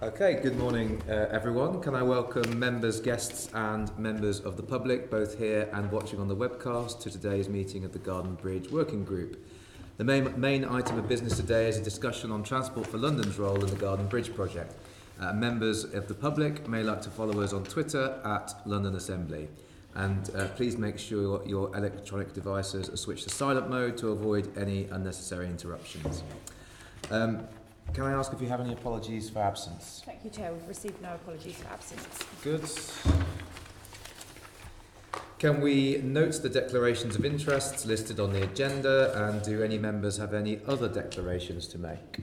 Okay, good morning everyone. Can I welcome members, guests and members of the public, both here and watching on the webcast, to today's meeting of the Garden Bridge Working Group. The main item of business today is a discussion on Transport for London's role in the Garden Bridge project. Members of the public may like to follow us on Twitter at London Assembly. And please make sure your electronic devices are switched to silent mode to avoid any unnecessary interruptions. Can I ask if you have any apologies for absence? Thank you, Chair. We've received no apologies for absence. Good. Can we note the declarations of interests listed on the agenda, and do any members have any other declarations to make?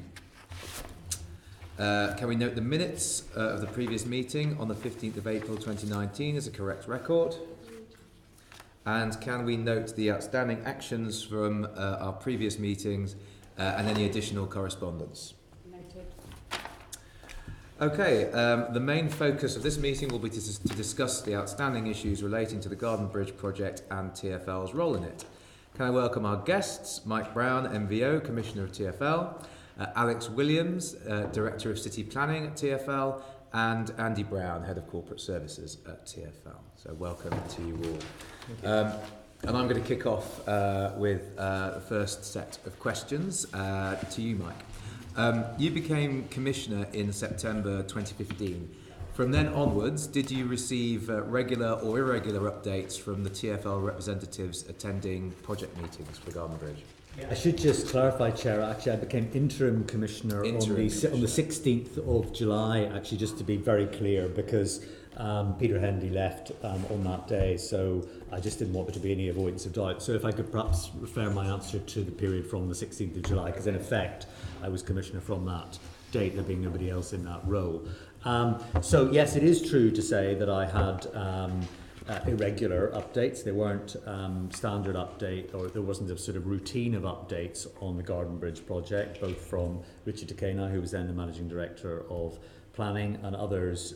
Can we note the minutes of the previous meeting on the 15th of April 2019 as a correct record? And can we note the outstanding actions from our previous meetings and any additional correspondence? Okay, the main focus of this meeting will be to discuss the outstanding issues relating to the Garden Bridge project and TfL's role in it. Can I welcome our guests, Mike Brown, MVO, Commissioner of TfL, Alex Williams, Director of City Planning at TfL, and Andy Brown, Head of Corporate Services at TfL. So welcome to you all. And I'm going to kick off with the first set of questions to you, Mike. You became Commissioner in September 2015. From then onwards, did you receive regular or irregular updates from the TfL representatives attending project meetings for Garden Bridge? I should just clarify, Chair, actually I became Interim Commissioner on the 16th of July, actually, just to be very clear, because Peter Hendy left on that day, so I just didn't want there to be any avoidance of doubt. So if I could perhaps refer my answer to the period from the 16th of July, because in effect I was Commissioner from that date, there being nobody else in that role. So yes, it is true to say that I had irregular updates. They weren't standard update, or there wasn't a sort of routine of updates on the Garden Bridge project, both from Richard Takena, who was then the Managing Director of Planning, and others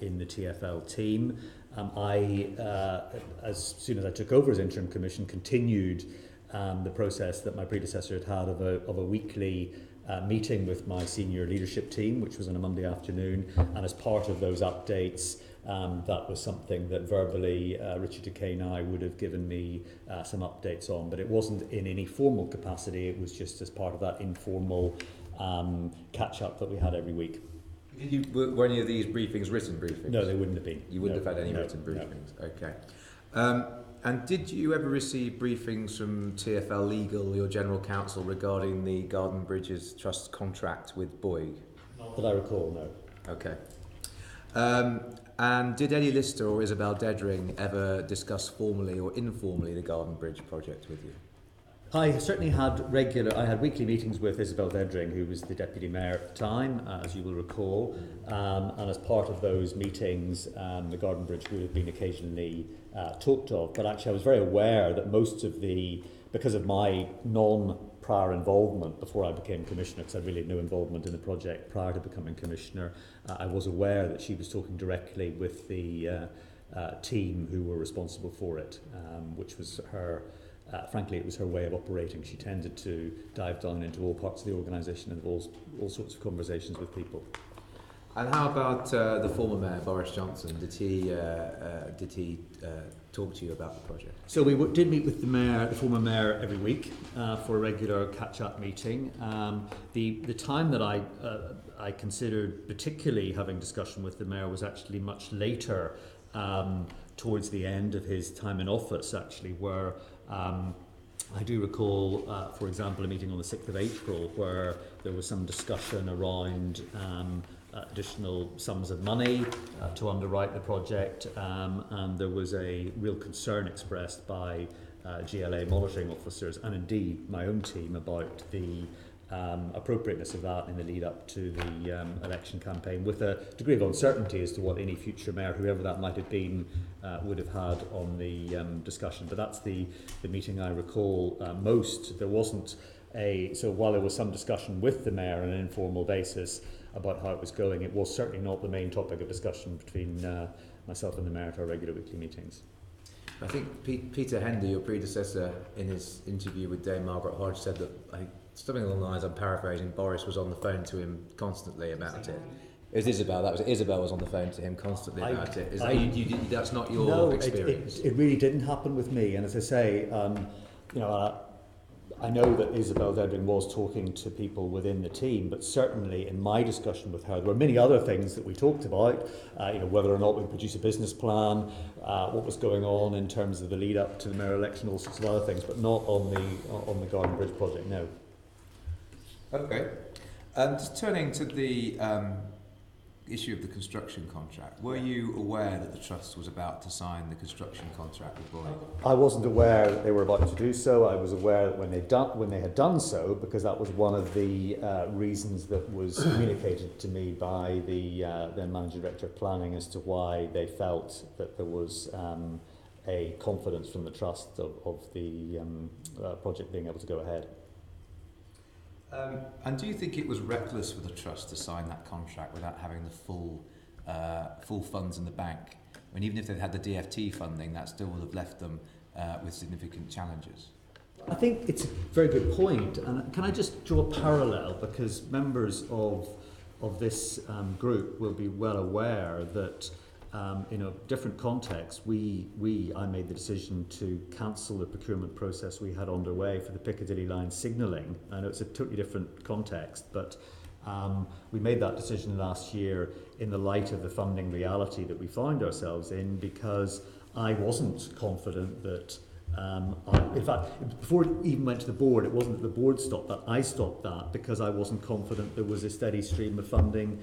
in the TfL team. As soon as I took over as Interim Commission, continued the process that my predecessor had of a weekly meeting with my senior leadership team, which was on a Monday afternoon, and as part of those updates, that was something that verbally Richard Takena would have given me some updates on, but it wasn't in any formal capacity. It was just as part of that informal catch-up that we had every week. Were any of these briefings written briefings? No, they wouldn't have been. You wouldn't have had any written briefings? No. Okay. And did you ever receive briefings from TfL Legal, your General Counsel, regarding the Garden Bridges Trust contract with Bouygues? Not that I recall, no. Okay. And did Eddie Lister or Isabel Dedring ever discuss formally or informally the Garden Bridge project with you? I certainly had weekly meetings with Isabel Dedring, who was the Deputy Mayor at the time, as you will recall, and as part of those meetings, the Garden Bridge would have been occasionally talked of, but actually I was very aware that because of my non-prior involvement before I became Commissioner, because I really had no involvement in the project prior to becoming Commissioner, I was aware that she was talking directly with the team who were responsible for it, which was her. Frankly, it was her way of operating. She tended to dive down into all parts of the organisation and have all sorts of conversations with people. And how about the former Mayor, Boris Johnson? Did he talk to you about the project? So we did meet with the former Mayor, every week for a regular catch-up meeting. The time that I considered particularly having discussion with the Mayor was actually much later, towards the end of his time in office, actually, where I do recall, for example, a meeting on the 6th of April where there was some discussion around additional sums of money to underwrite the project, and there was a real concern expressed by GLA monitoring officers and indeed my own team about the appropriateness of that in the lead up to the election campaign, with a degree of uncertainty as to what any future mayor, whoever that might have been, would have had on the discussion. But that's the meeting I recall most. There wasn't so while there was some discussion with the mayor on an informal basis about how it was going, it was certainly not the main topic of discussion between myself and the mayor at our regular weekly meetings. I think Peter Hendy, your predecessor, in his interview with Dame Margaret Hodge, said that, I think something along the lines, I'm paraphrasing, Boris was on the phone to him constantly about it. It was Isabel. Isabel was on the phone to him constantly about it. That's not your no, experience? it really didn't happen with me. And as I say, I know that Isabel Dedring was talking to people within the team, but certainly in my discussion with her, there were many other things that we talked about, whether or not we produce a business plan, what was going on in terms of the lead up to the mayor election, all sorts of other things, but not on the Garden Bridge project, no. Okay. Just turning to the issue of the construction contract, were you aware that the Trust was about to sign the construction contract with Boyd? I wasn't aware that they were about to do so. I was aware that when they had done so, because that was one of the reasons that was communicated to me by the Managing Director of Planning as to why they felt that there was a confidence from the Trust of the project being able to go ahead. And do you think it was reckless for the Trust to sign that contract without having the full funds in the bank? I mean, even if they'd had the DFT funding, that still would have left them with significant challenges. I think it's a very good point. And can I just draw a parallel? Because members of this group will be well aware that in a different context, I made the decision to cancel the procurement process we had underway for the Piccadilly line signalling. I know it's a totally different context, but we made that decision last year in the light of the funding reality that we found ourselves in, because I wasn't confident that, in fact, before it even went to the board, it wasn't that the board stopped that, I stopped that because I wasn't confident there was a steady stream of funding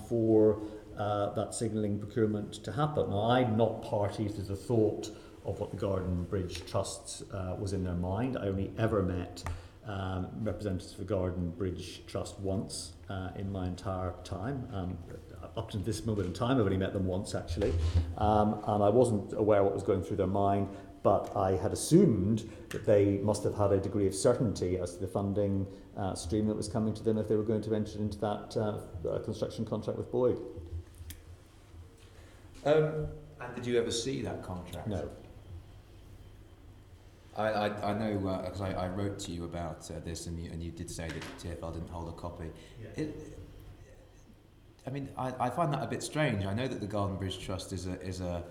for that signalling procurement to happen. Now, I'm not party to the thought of what the Garden Bridge Trust was in their mind. I only ever met representatives of the Garden Bridge Trust once in my entire time. Up to this moment in time, I've only met them once, actually. And I wasn't aware what was going through their mind, but I had assumed that they must have had a degree of certainty as to the funding stream that was coming to them if they were going to enter into that construction contract with Boyd. And did you ever see that contract? No. I know, because I wrote to you about this, and you did say that TfL didn't hold a copy. Yeah. I find that a bit strange. I know that the Garden Bridge Trust is an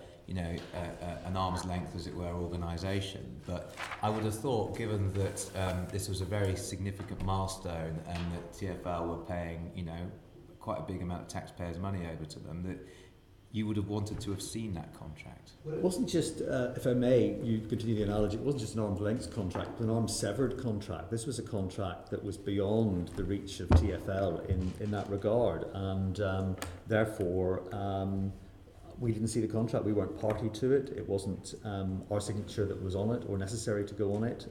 arm's length, as it were, organisation, but I would have thought, given that this was a very significant milestone and that TfL were paying, quite a big amount of taxpayers' money over to them, that you would have wanted to have seen that contract. Well, it wasn't just, if I may, you continue the analogy, it wasn't just an arm's length contract, but an arm's severed contract. This was a contract that was beyond the reach of TfL in that regard, and therefore we didn't see the contract. We weren't party to it. It wasn't our signature that was on it or necessary to go on it.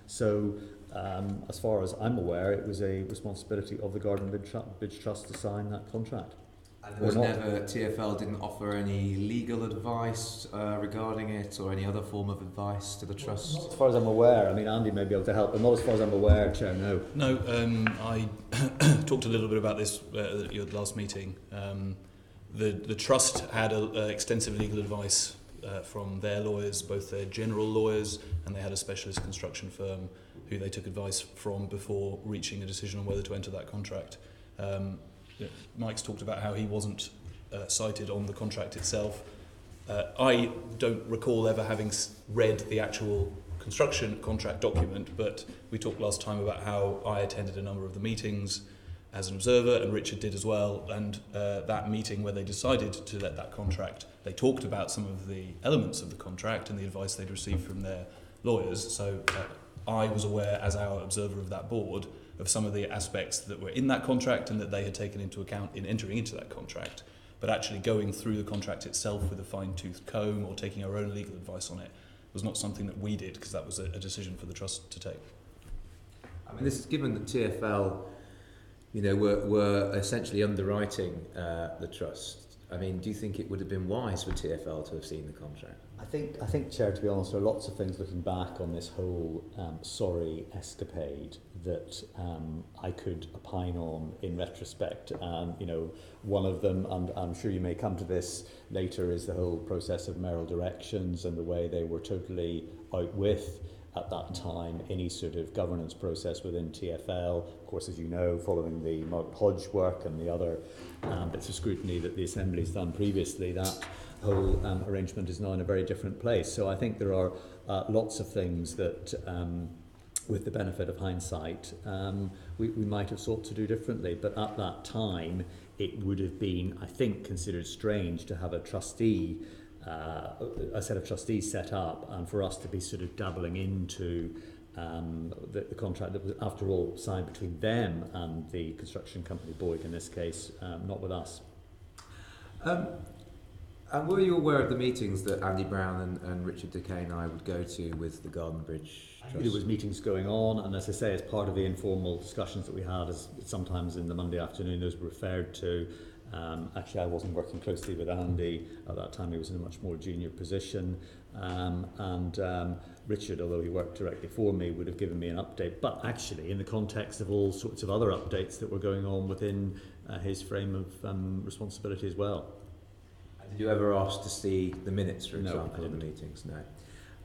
As far as I'm aware, it was a responsibility of the Garden Bridge Trust to sign that contract. And there was never, TfL didn't offer any legal advice regarding it, or any other form of advice to the Trust? Not as far as I'm aware. I mean, Andy may be able to help, but not as far as I'm aware, Chair, no. No, I talked a little bit about this at your last meeting. The Trust had extensive legal advice from their lawyers, both their general lawyers, and they had a specialist construction firm who they took advice from before reaching a decision on whether to enter that contract. Mike's talked about how he wasn't cited on the contract itself. I don't recall ever having read the actual construction contract document, but we talked last time about how I attended a number of the meetings as an observer, and Richard did as well, and that meeting where they decided to let that contract, they talked about some of the elements of the contract and the advice they'd received from their lawyers, so I was aware, as our observer of that board, of some of the aspects that were in that contract and that they had taken into account in entering into that contract. But actually going through the contract itself with a fine-tooth comb or taking our own legal advice on it was not something that we did, because that was a decision for the Trust to take. I mean, this is given that TfL, were essentially underwriting the Trust. I mean, do you think it would have been wise for TfL to have seen the contract? I think, Chair, to be honest, there are lots of things looking back on this whole sorry escapade that I could opine on in retrospect. One of them, and I'm sure you may come to this later, is the whole process of mayoral directions and the way they were totally out with at that time any sort of governance process within TfL. Of course, as you know, following the Mark Hodge work and the other bits of scrutiny that the Assembly's done previously, that whole arrangement is now in a very different place. So I think there are lots of things that, with the benefit of hindsight, we might have sought to do differently. But at that time, it would have been, I think, considered strange to have a set of trustees set up, and for us to be sort of dabbling into the contract that was, after all, signed between them and the construction company, Boyd in this case, not with us. And were you aware of the meetings that Andy Brown and Richard Decay and I would go to with the Garden Bridge Trust? There was meetings going on, and as I say, as part of the informal discussions that we had, as sometimes in the Monday afternoon, those were referred to. Actually, I wasn't working closely with Andy at that time. He was in a much more junior position, and Richard, although he worked directly for me, would have given me an update. But actually, in the context of all sorts of other updates that were going on within his frame of responsibility as well. Did you ever ask to see the minutes, for example, No, of the meetings? No.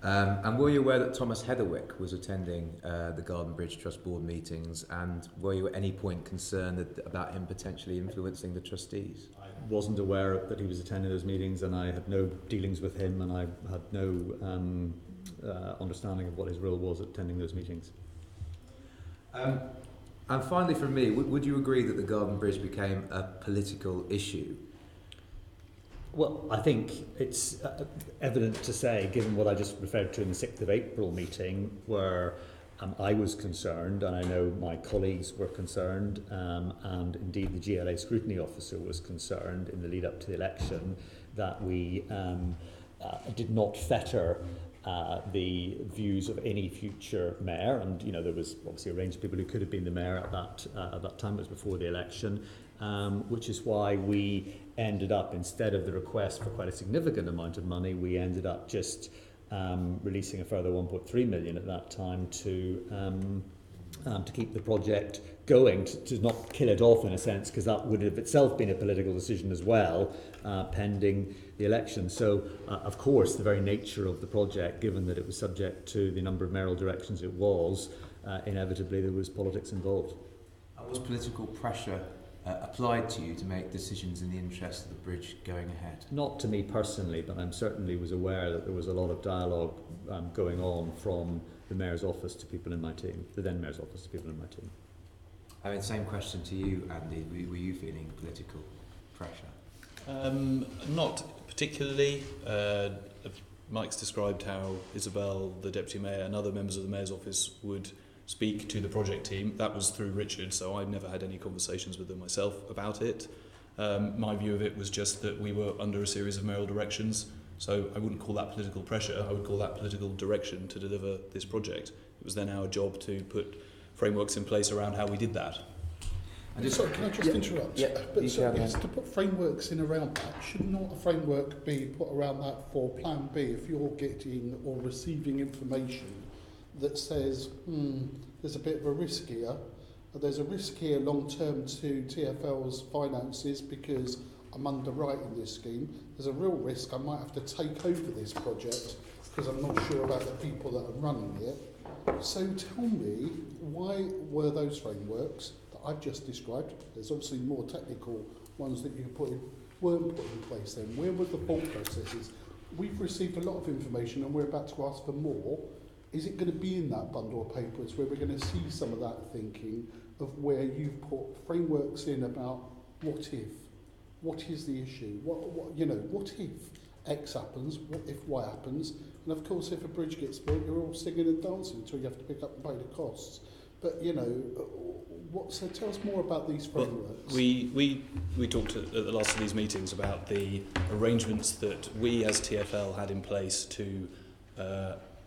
And were you aware that Thomas Heatherwick was attending the Garden Bridge Trust Board meetings, and were you at any point concerned about him potentially influencing the trustees? I wasn't aware that he was attending those meetings, and I had no dealings with him, and I had no understanding of what his role was at attending those meetings. And finally from me, would you agree that the Garden Bridge became a political issue? Well, I think it's evident to say, given what I just referred to in the 6th of April meeting, where I was concerned, and I know my colleagues were concerned, and indeed the GLA scrutiny officer was concerned in the lead up to the election, that we did not fetter the views of any future mayor. And you know, there was obviously a range of people who could have been the mayor at that time. It was before the election, which is why we ended up, instead of the request for quite a significant amount of money, we ended up just releasing a further 1.3 million at that time to keep the project going, to not kill it off in a sense, because that would have itself been a political decision as well, pending the election. So, of course, the very nature of the project, given that it was subject to the number of mayoral directions it was, inevitably there was politics involved. And was political pressure applied to you to make decisions in the interest of the bridge going ahead? Not to me personally, but I certainly was aware that there was a lot of dialogue going on from the Mayor's office to people in my team, the then Mayor's office to people in my team. I mean, same question to you, Andy. Were you feeling political pressure? Not particularly. Mike's described how Isabel, the Deputy Mayor, and other members of the Mayor's office would speak to the project team. That was through Richard, so I've never had any conversations with them myself about it. My view of it was just that we were under a series of mayoral directions, so I wouldn't call that political pressure, I would call that political direction to deliver this project. It was then our job to put frameworks in place around how we did that. Sorry, can I just interrupt? Yeah, but so, yes, to put frameworks in around that, should not a framework be put around that for Plan B if you're getting or receiving information that says, there's a bit of a risk here. There's a risk here long term to TfL's finances because I'm underwriting this scheme. There's a real risk I might have to take over this project because I'm not sure about the people that are running it. So tell me, why were those frameworks that I've just described, there's obviously more technical ones that you put in, weren't put in place then? Where were the thought processes? We've received a lot of information and we're about to ask for more. Is it going to be in that bundle of papers where we're going to see some of that thinking of where you've put frameworks in about what if? What is the issue? What if X happens? What if Y happens? And of course, if a bridge gets built, you're all singing and dancing until you have to pick up and pay the costs. But, so tell us more about these frameworks. Well, we talked at the last of these meetings about the arrangements that we as TfL had in place to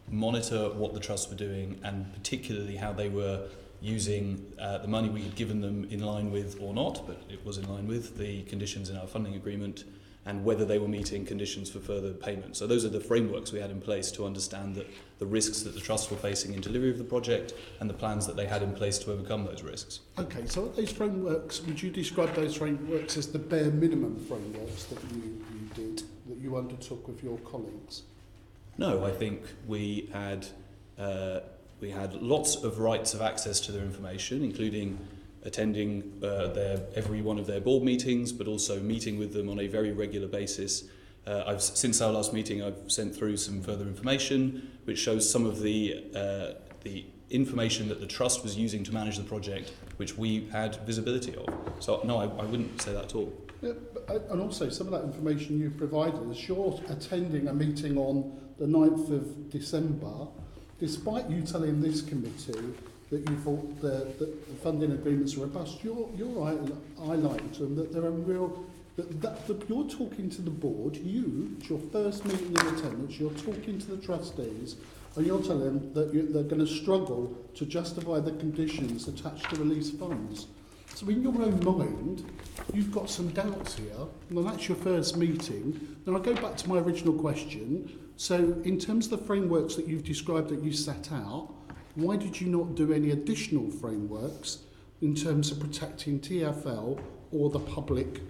monitor what the trusts were doing, and particularly how they were using the money we had given them in line with, or not, but it was in line with the conditions in our funding agreement, and whether they were meeting conditions for further payment. So those are the frameworks we had in place to understand that the risks that the trusts were facing in delivery of the project and the plans that they had in place to overcome those risks. Okay, so are those frameworks, would you describe those frameworks as the bare minimum frameworks that you did, that you undertook with your colleagues? No, I think we had We had lots of rights of access to their information, including attending every one of their board meetings, but also meeting with them on a very regular basis. Since our last meeting, I've sent through some further information, which shows some of the information that the Trust was using to manage the project, which we had visibility of. So, no, I wouldn't say that at all. Yeah, and also some of that information you've provided us, you're attending a meeting on the 9th of December, despite you telling this committee that you thought the funding agreements were robust, you're highlighting to them that there are real... That you're talking to the board, it's your first meeting in attendance, you're talking to the trustees, and you're telling them that they're going to struggle to justify the conditions attached to release funds. So in your own mind, you've got some doubts here, and that's your first meeting. Now I go back to my original question. So in terms of the frameworks that you've described that you set out, why did you not do any additional frameworks in terms of protecting TfL or the public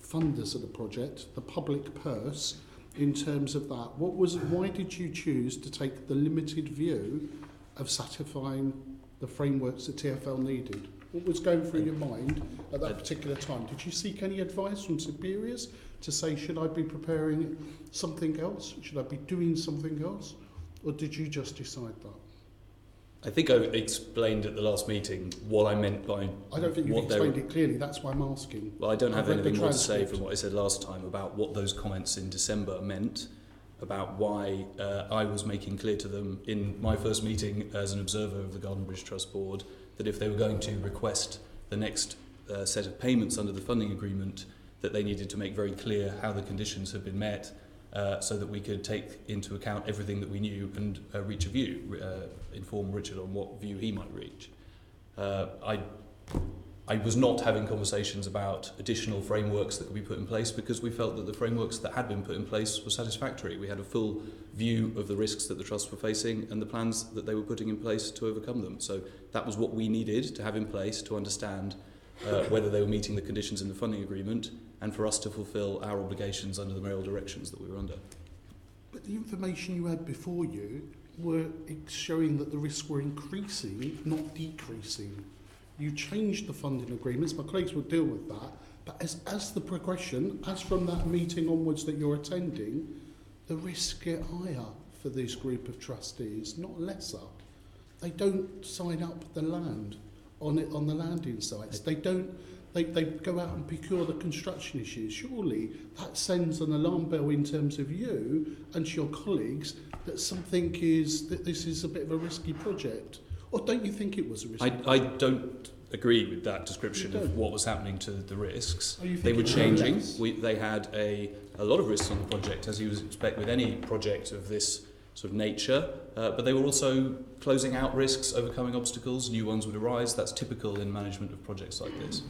funders of the project, the public purse, in terms of that? Why did you choose to take the limited view of satisfying the frameworks that TfL needed? What was going through your mind at that particular time? Did you seek any advice from superiors to say, should I be preparing something else? Should I be doing something else? Or did you just decide that? I think I explained at the last meeting what I meant by... I don't think you've explained it clearly, that's why I'm asking. Well, I don't have anything more to say from what I said last time about what those comments in December meant, about why I was making clear to them in my first meeting as an observer of the Garden Bridge Trust Board that if they were going to request the next set of payments under the funding agreement, that they needed to make very clear how the conditions had been met, so that we could take into account everything that we knew and reach a view, inform Richard on what view he might reach. I was not having conversations about additional frameworks that could be put in place because we felt that the frameworks that had been put in place were satisfactory. We had a full view of the risks that the Trust were facing and the plans that they were putting in place to overcome them. So that was what we needed to have in place to understand whether they were meeting the conditions in the funding agreement and for us to fulfil our obligations under the mayoral directions that we were under. But the information you had before you were showing that the risks were increasing, not decreasing. You changed the funding agreements, my colleagues will deal with that, but as the progression, as from that meeting onwards that you're attending, the risks get higher for this group of trustees, not lesser. They don't sign up the land on the landing sites. They go out and procure the construction issues. Surely that sends an alarm bell in terms of you and to your colleagues that this is a bit of a risky project. Or don't you think it was a risky project? I don't agree with that description of what was happening to the risks. They were it was changing. less? They had a lot of risks on the project, as you would expect with any project of this sort of nature, but they were also closing out risks, overcoming obstacles, new ones would arise. That's typical in management of projects like this.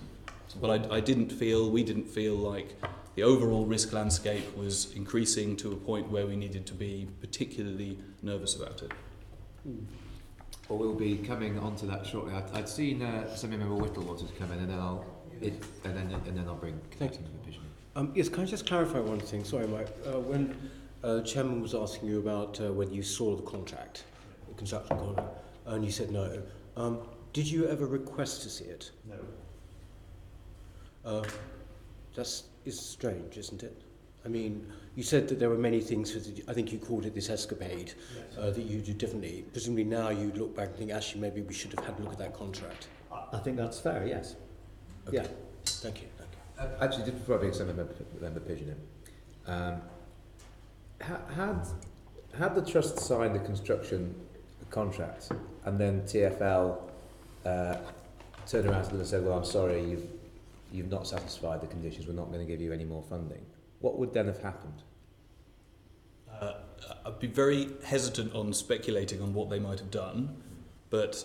But we didn't feel like the overall risk landscape was increasing to a point where we needed to be particularly nervous about it. Well, we'll be coming on to that shortly. I'd seen Assembly Member Whittle wanted to come in, and then I'll bring Captain to the vision. Yes, can I just clarify one thing? Sorry, Mike. When Chairman was asking you about whether you saw the contract, the construction contract, and you said no, did you ever request to see it? No. That's strange, isn't it? I mean, you said that there were many things, I think you called it this escapade, that you did differently. Presumably now you look back and think, actually, maybe we should have had a look at that contract. I think that's fair, yes. Okay. Yeah. Thank you. Actually, before I bring Assembly Member Pigeon in, had the Trust signed the construction contract and then TfL turned around to them and said, well, I'm sorry, you've not satisfied the conditions, we're not going to give you any more funding, what would then have happened? I'd be very hesitant on speculating on what they might have done, but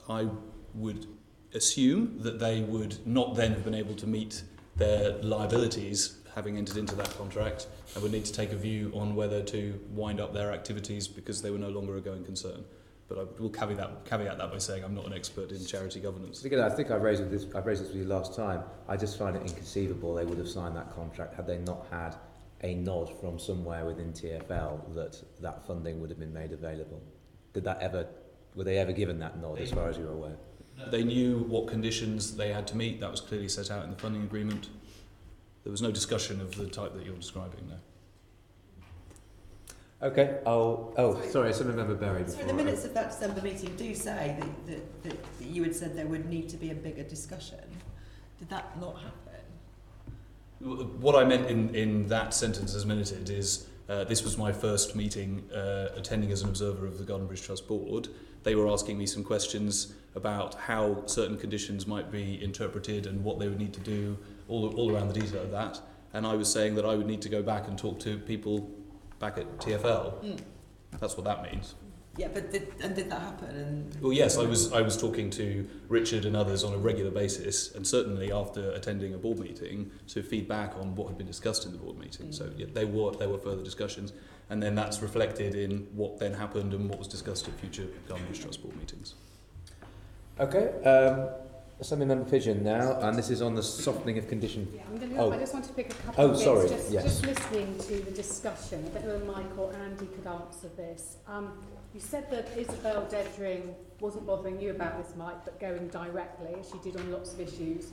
I would assume that they would not then have been able to meet their liabilities having entered into that contract and would need to take a view on whether to wind up their activities because they were no longer a going concern. But I will caveat that by saying I'm not an expert in charity governance. Again, I think I've raised this with you last time. I just find it inconceivable they would have signed that contract had they not had a nod from somewhere within TfL that funding would have been made available. were they ever given that nod as far as you're aware? They knew what conditions they had to meet. That was clearly set out in the funding agreement. There was no discussion of the type that you're describing, no. Okay, sorry, Assembly Member Berry. So the minutes of that December meeting do say that you had said there would need to be a bigger discussion. Did that not happen? What I meant in that sentence as minuted is this was my first meeting attending as an observer of the Garden Bridge Trust Board. They were asking me some questions about how certain conditions might be interpreted and what they would need to do, all around the detail of that. And I was saying that I would need to go back and talk to people back at TfL. That's what that means. Yeah, but did that happen? And Well, yes, I was talking to Richard and others on a regular basis, and certainly after attending a board meeting to feedback on what had been discussed in the board meeting. So yeah, there were further discussions, and then that's reflected in what then happened and what was discussed at future Garden Bridge Trust board meetings. Okay, Assembly Member Pigeon now, and this is on the softening of condition. Yeah, I'm going to. I just want to pick a couple of bits. Sorry, Just listening to the discussion. I don't know whether Mike or Andy could answer this. You said that Isabel Dedring wasn't bothering you about this, Mike, but going directly, as she did on lots of issues.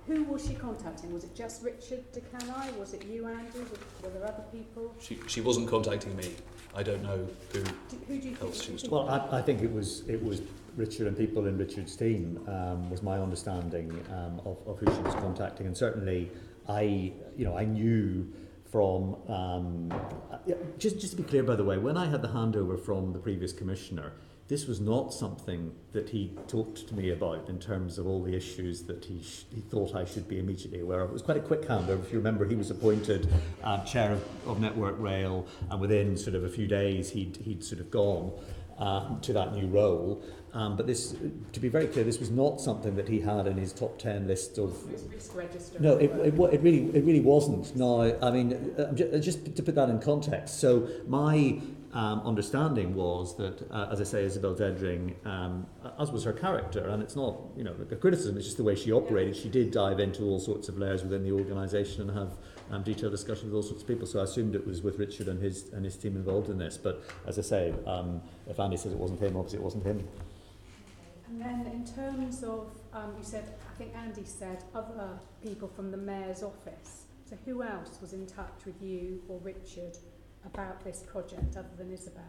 Who was she contacting? Was it just Richard DeCanai? Was it you, Andy? Were there other people? She wasn't contacting me. I don't know who Who do you else think? she was Well, I think it was Richard and people in Richard's team was my understanding of who she was contacting, and certainly I knew from just to be clear, by the way, when I had the handover from the previous commissioner, this was not something that he talked to me about in terms of all the issues that he thought I should be immediately aware of. It was quite a quick handover. If you remember, he was appointed chair of Network Rail, and within sort of a few days he'd sort of gone to that new role. But this, to be very clear, this was not something that he had in his top 10 list of. Risk register. No, it really wasn't. No, I mean, just to put that in context. So my understanding was that, as I say, Isabel Dedring, as was her character, and it's not a criticism, it's just the way she operated. She did dive into all sorts of layers within the organisation and have detailed discussions with all sorts of people. So I assumed it was with Richard and his team involved in this. But as I say, if Andy says it wasn't him, obviously it wasn't him. And then in terms of, you said, I think Andy said, other people from the Mayor's office. So who else was in touch with you or Richard about this project other than Isabel?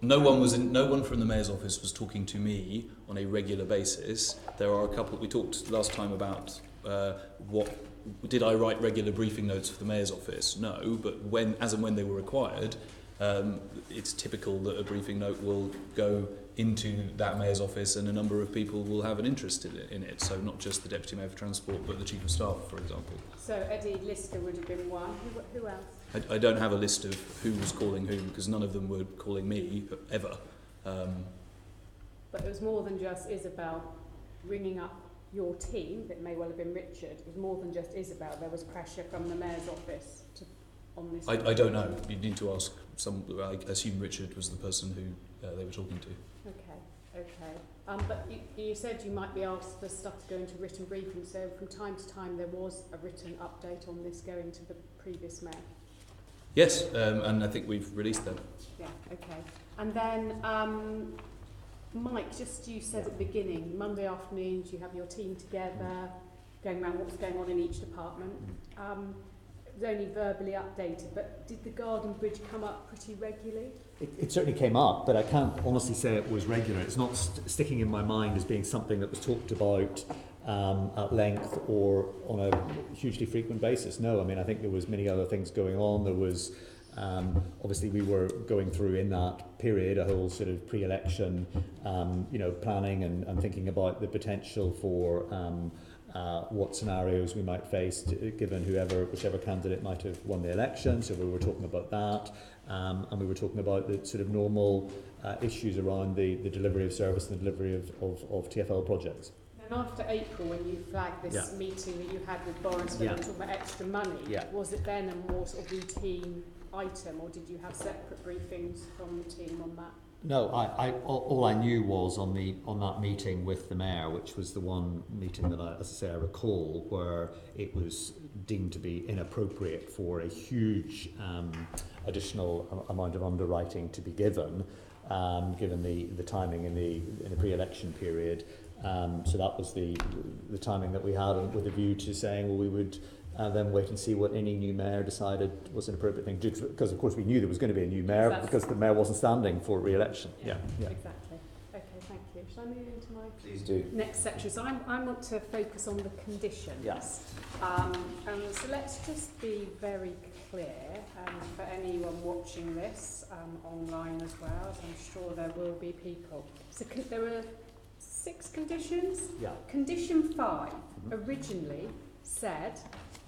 No one from the Mayor's office was talking to me on a regular basis. There are a couple. We talked last time about did I write regular briefing notes for the Mayor's office? No, but as and when they were required, it's typical that a briefing note will go into that Mayor's office, and a number of people will have an interest in it. So not just the Deputy Mayor for Transport, but the Chief of Staff, for example. So Eddie Lister would have been one. Who else? I don't have a list of who was calling whom, because none of them were calling me ever. But it was more than just Isabel ringing up your team. It may well have been Richard. It was more than just Isabel. There was pressure from the Mayor's office on this. I don't know. You need to ask some. I assume Richard was the person who they were talking to. Okay. But you said you might be asked for stuff to go into written briefing. So from time to time there was a written update on this going to the previous mayor. Yes, and I think we've released them. Yeah. Okay. And then Mike, just you said at the beginning, Monday afternoons you have your team together, going around what's going on in each department. It was only verbally updated, but did the Garden Bridge come up pretty regularly? It certainly came up, but I can't honestly say it was regular. It's not sticking in my mind as being something that was talked about at length or on a hugely frequent basis. No, I mean, I think there was many other things going on. There was, obviously we were going through in that period a whole sort of pre-election, planning and thinking about the potential for what scenarios we might face given whichever candidate might have won the election. So we were talking about that, and we were talking about the sort of normal issues around the delivery of service and the delivery of TfL projects. And after April, when you flagged this meeting that you had with Boris and talking about extra money, was it then a more sort of routine item, or did you have separate briefings from the team on that? No, all I knew was on that meeting with the mayor, which was the one meeting that I recall, where it was deemed to be inappropriate for a huge additional amount of underwriting to be given, given the timing in the pre-election period. So that was the timing that we had, with a view to saying, well, we would then wait and see what any new mayor decided was an appropriate thing to do, because of course we knew there was going to be a new mayor, because the mayor wasn't standing for re-election. Yeah. Exactly. Okay, thank you. Shall I move into my Please do. next section? So I want to focus on the conditions. Yes. So let's just be very clear, for anyone watching this online as well, as I'm sure there will be people. So there are 6 conditions. Yeah. Condition 5 originally said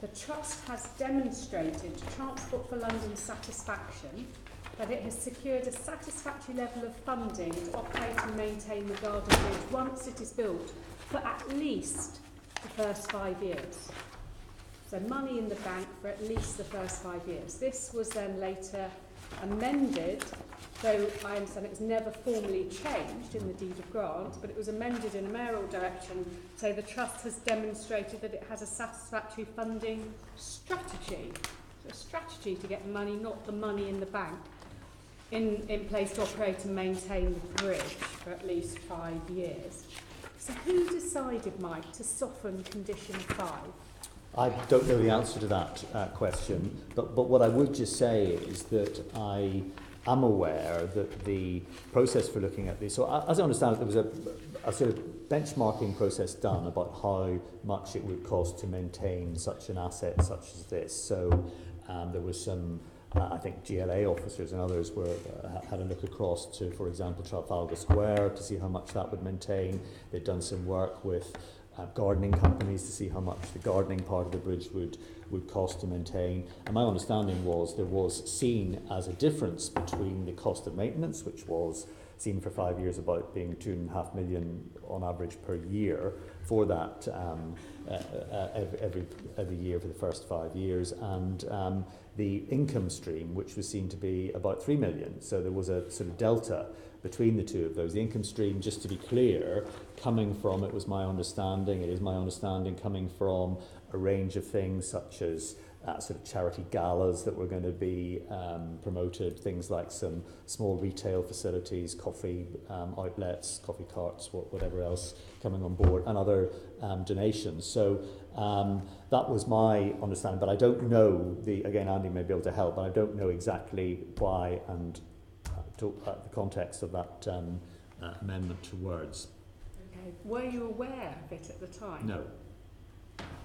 the Trust has demonstrated to Transport for London's satisfaction that it has secured a satisfactory level of funding to operate and maintain the Garden Bridge once it is built for at least the first 5 years. So money in the bank for at least the first 5 years. This was then later amended, though I understand it was never formally changed in the deed of grant, but it was amended in a mayoral direction to say the Trust has demonstrated that it has a satisfactory funding strategy. So a strategy to get money, not the money in the bank, in place to operate and maintain the bridge for at least 5 years. So who decided, Mike, to soften condition 5? I don't know the answer to that question, but what I would just say is that I am aware that the process for looking at this, so as I understand it, there was a sort of benchmarking process done about how much it would cost to maintain such an asset such as this. So there was some, I think GLA officers and others had a look across to, for example, Trafalgar Square to see how much that would maintain. They'd done some work with gardening companies to see how much the gardening part of the bridge would cost to maintain. And my understanding was there was seen as a difference between the cost of maintenance, which was seen for 5 years about being 2.5 million on average per year for that every year for the first 5 years, and the income stream, which was seen to be about 3 million. So there was a sort of delta between the two of those. The income stream, just to be clear, coming from, it is my understanding, coming from a range of things such as sort of charity galas that were going to be promoted, things like some small retail facilities, coffee outlets, coffee carts, whatever else coming on board, and other donations. So that was my understanding, but I don't know, again, Andy may be able to help, but I don't know exactly why and the context of that amendment to words. Okay. Were you aware of it at the time? No.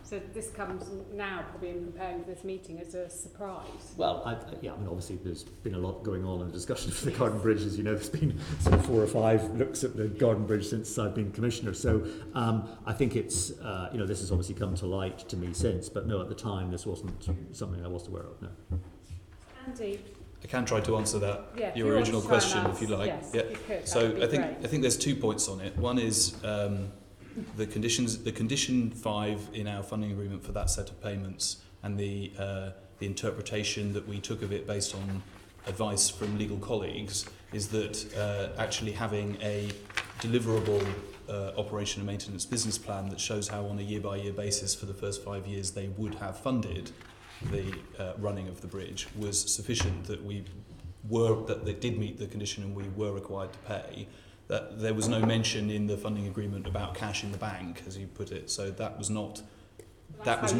So this comes now, probably in preparing for this meeting, as a surprise. Well, I mean, obviously there's been a lot going on in the discussion for the Garden Bridge. As you know, there's been sort of 4 or 5 looks at the Garden Bridge since I've been Commissioner. So I think it's, this has obviously come to light to me since, but no, at the time this wasn't something I was aware of, no. Andy? I can try to answer that, yeah, your original question, if you like. Yes, yeah. if you could, so I think there's 2 points on it. One is the condition 5 in our funding agreement for that set of payments, and the interpretation that we took of it based on advice from legal colleagues is that actually having a deliverable operation and maintenance business plan that shows how on a year-by-year basis for the first 5 years they would have funded the running of the bridge was sufficient, that they did meet the condition and we were required to pay. That there was no mention in the funding agreement about cash in the bank, as you put it. So that was not part of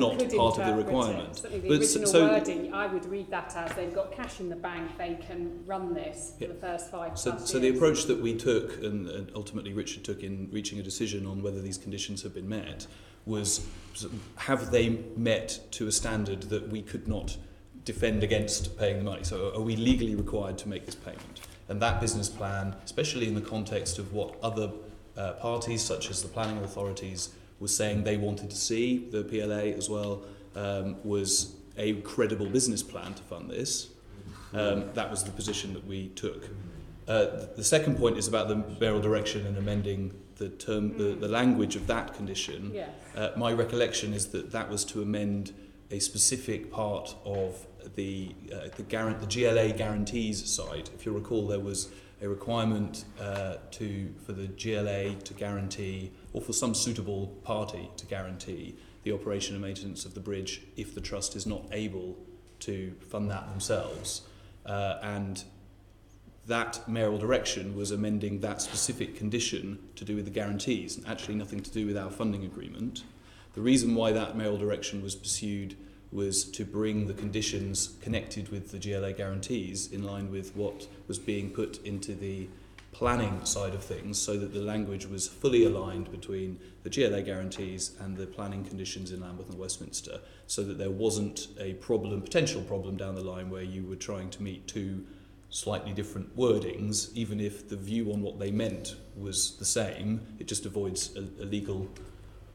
the requirement. The original wording, I would read that as they've got cash in the bank, they can run this for the first 5 plus years. So the approach that we took, and ultimately Richard took in reaching a decision on whether these conditions have been met, was have they met to a standard that we could not defend against paying the money? So are we legally required to make this payment? And that business plan, especially in the context of what other parties, such as the planning authorities, were saying they wanted to see, the PLA as well, was a credible business plan to fund this. That was the position that we took. The second point is about the mayoral direction and amending the term, the language of that condition. Yes. My recollection is that was to amend a specific part of the GLA guarantees side. If you recall, there was a requirement for the GLA to guarantee, or for some suitable party to guarantee, the operation and maintenance of the bridge if the trust is not able to fund that themselves. and that mayoral direction was amending that specific condition to do with the guarantees, and actually nothing to do with our funding agreement. The reason why that mayoral direction was pursued was to bring the conditions connected with the GLA guarantees in line with what was being put into the planning side of things, so that the language was fully aligned between the GLA guarantees and the planning conditions in Lambeth and Westminster, so that there wasn't a potential problem down the line where you were trying to meet two slightly different wordings, even if the view on what they meant was the same. It just avoids a legal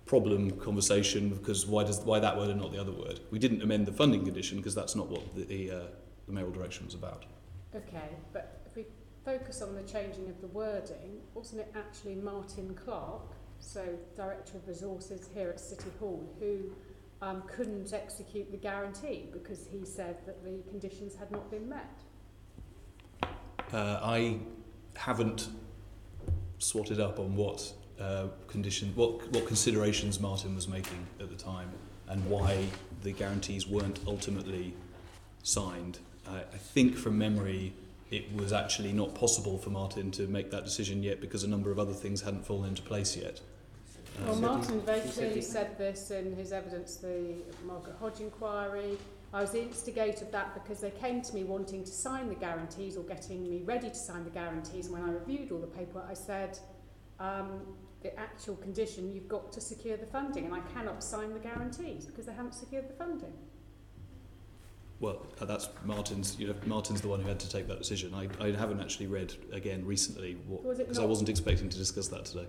problem conversation, because why that word and not the other word? We didn't amend the funding condition because that's not what the mayoral direction was about. Okay, but if we focus on the changing of the wording, wasn't it actually Martin Clark, so Director of Resources here at City Hall, who couldn't execute the guarantee because he said that the conditions had not been met? I haven't swatted up on what considerations Martin was making at the time and why the guarantees weren't ultimately signed. I think from memory it was actually not possible for Martin to make that decision yet because a number of other things hadn't fallen into place yet. Well, Martin very clearly said this in his evidence, the Margaret Hodge inquiry. I was the instigator of that because they came to me wanting to sign the guarantees or getting me ready to sign the guarantees. And when I reviewed all the paperwork, I said, the actual condition, you've got to secure the funding, and I cannot sign the guarantees because they haven't secured the funding. Well, that's Martin's. Martin's the one who had to take that decision. I haven't actually read again recently because I wasn't expecting to discuss that today.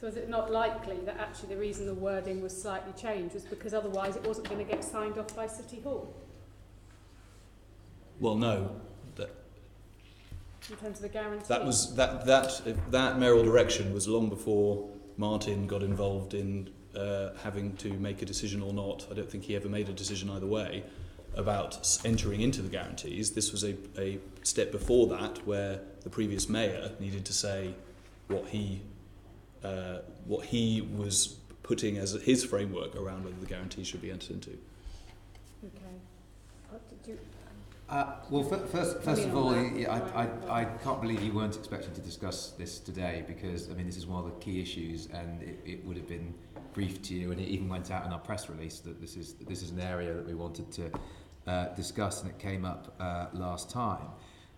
So is it not likely that actually the reason the wording was slightly changed was because otherwise it wasn't going to get signed off by City Hall? Well, no. In terms of the guarantee? That mayoral direction was long before Martin got involved in having to make a decision or not. I don't think he ever made a decision either way about entering into the guarantees. This was a step before that where the previous mayor needed to say what he was putting as his framework around whether the guarantees should be entered into. Okay. Did you... Well, first of all, I can't believe you weren't expecting to discuss this today because, I mean, this is one of the key issues and it would have been briefed to you and it even went out in our press release that this is an area that we wanted to discuss and it came up last time.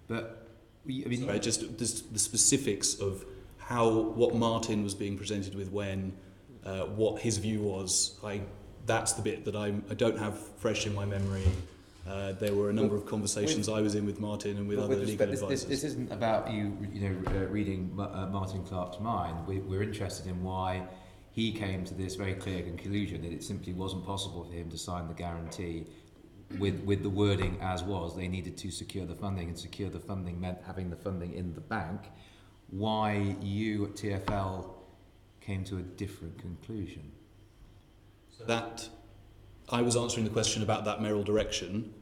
But, Sorry, just the specifics of what Martin was being presented with when, what his view was, that's the bit that I don't have fresh in my memory. There were a number of conversations I was in with Martin and with other legal advisors. This isn't about you reading Martin Clark's mind. We're interested in why he came to this very clear conclusion that it simply wasn't possible for him to sign the guarantee with the wording as was. They needed to secure the funding, and secure the funding meant having the funding in the bank. Why you at TfL came to a different conclusion? So that I was answering the question about that mayoral direction.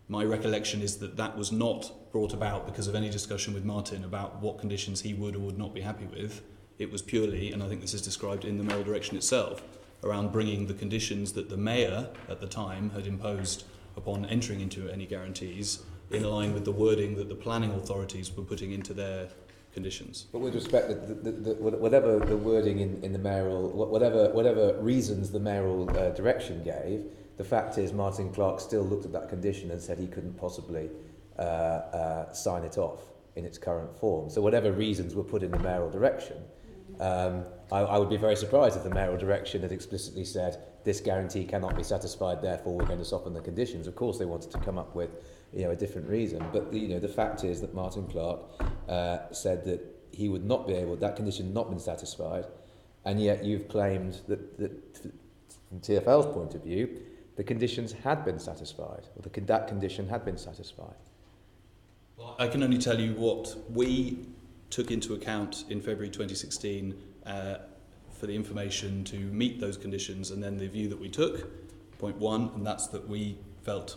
My recollection is that was not brought about because of any discussion with Martin about what conditions he would or would not be happy with. It was purely, and I think this is described in the mayoral direction itself, around bringing the conditions that the mayor at the time had imposed upon entering into any guarantees in line with the wording that the planning authorities were putting into their conditions. But with respect, whatever the wording in the mayoral, whatever reasons the mayoral direction gave, the fact is Martin Clark still looked at that condition and said he couldn't possibly sign it off in its current form. So whatever reasons were put in the mayoral direction, I would be very surprised if the mayoral direction had explicitly said this guarantee cannot be satisfied, therefore we're going to soften the conditions. Of course they wanted to come up with a different reason, but the fact is that Martin Clark said that he would not be able, that condition had not been satisfied, and yet you've claimed that from TfL's point of view the conditions had been satisfied, or that condition had been satisfied. Well, I can only tell you what we took into account in February 2016 for the information to meet those conditions, and then the view that we took, point one, and that's that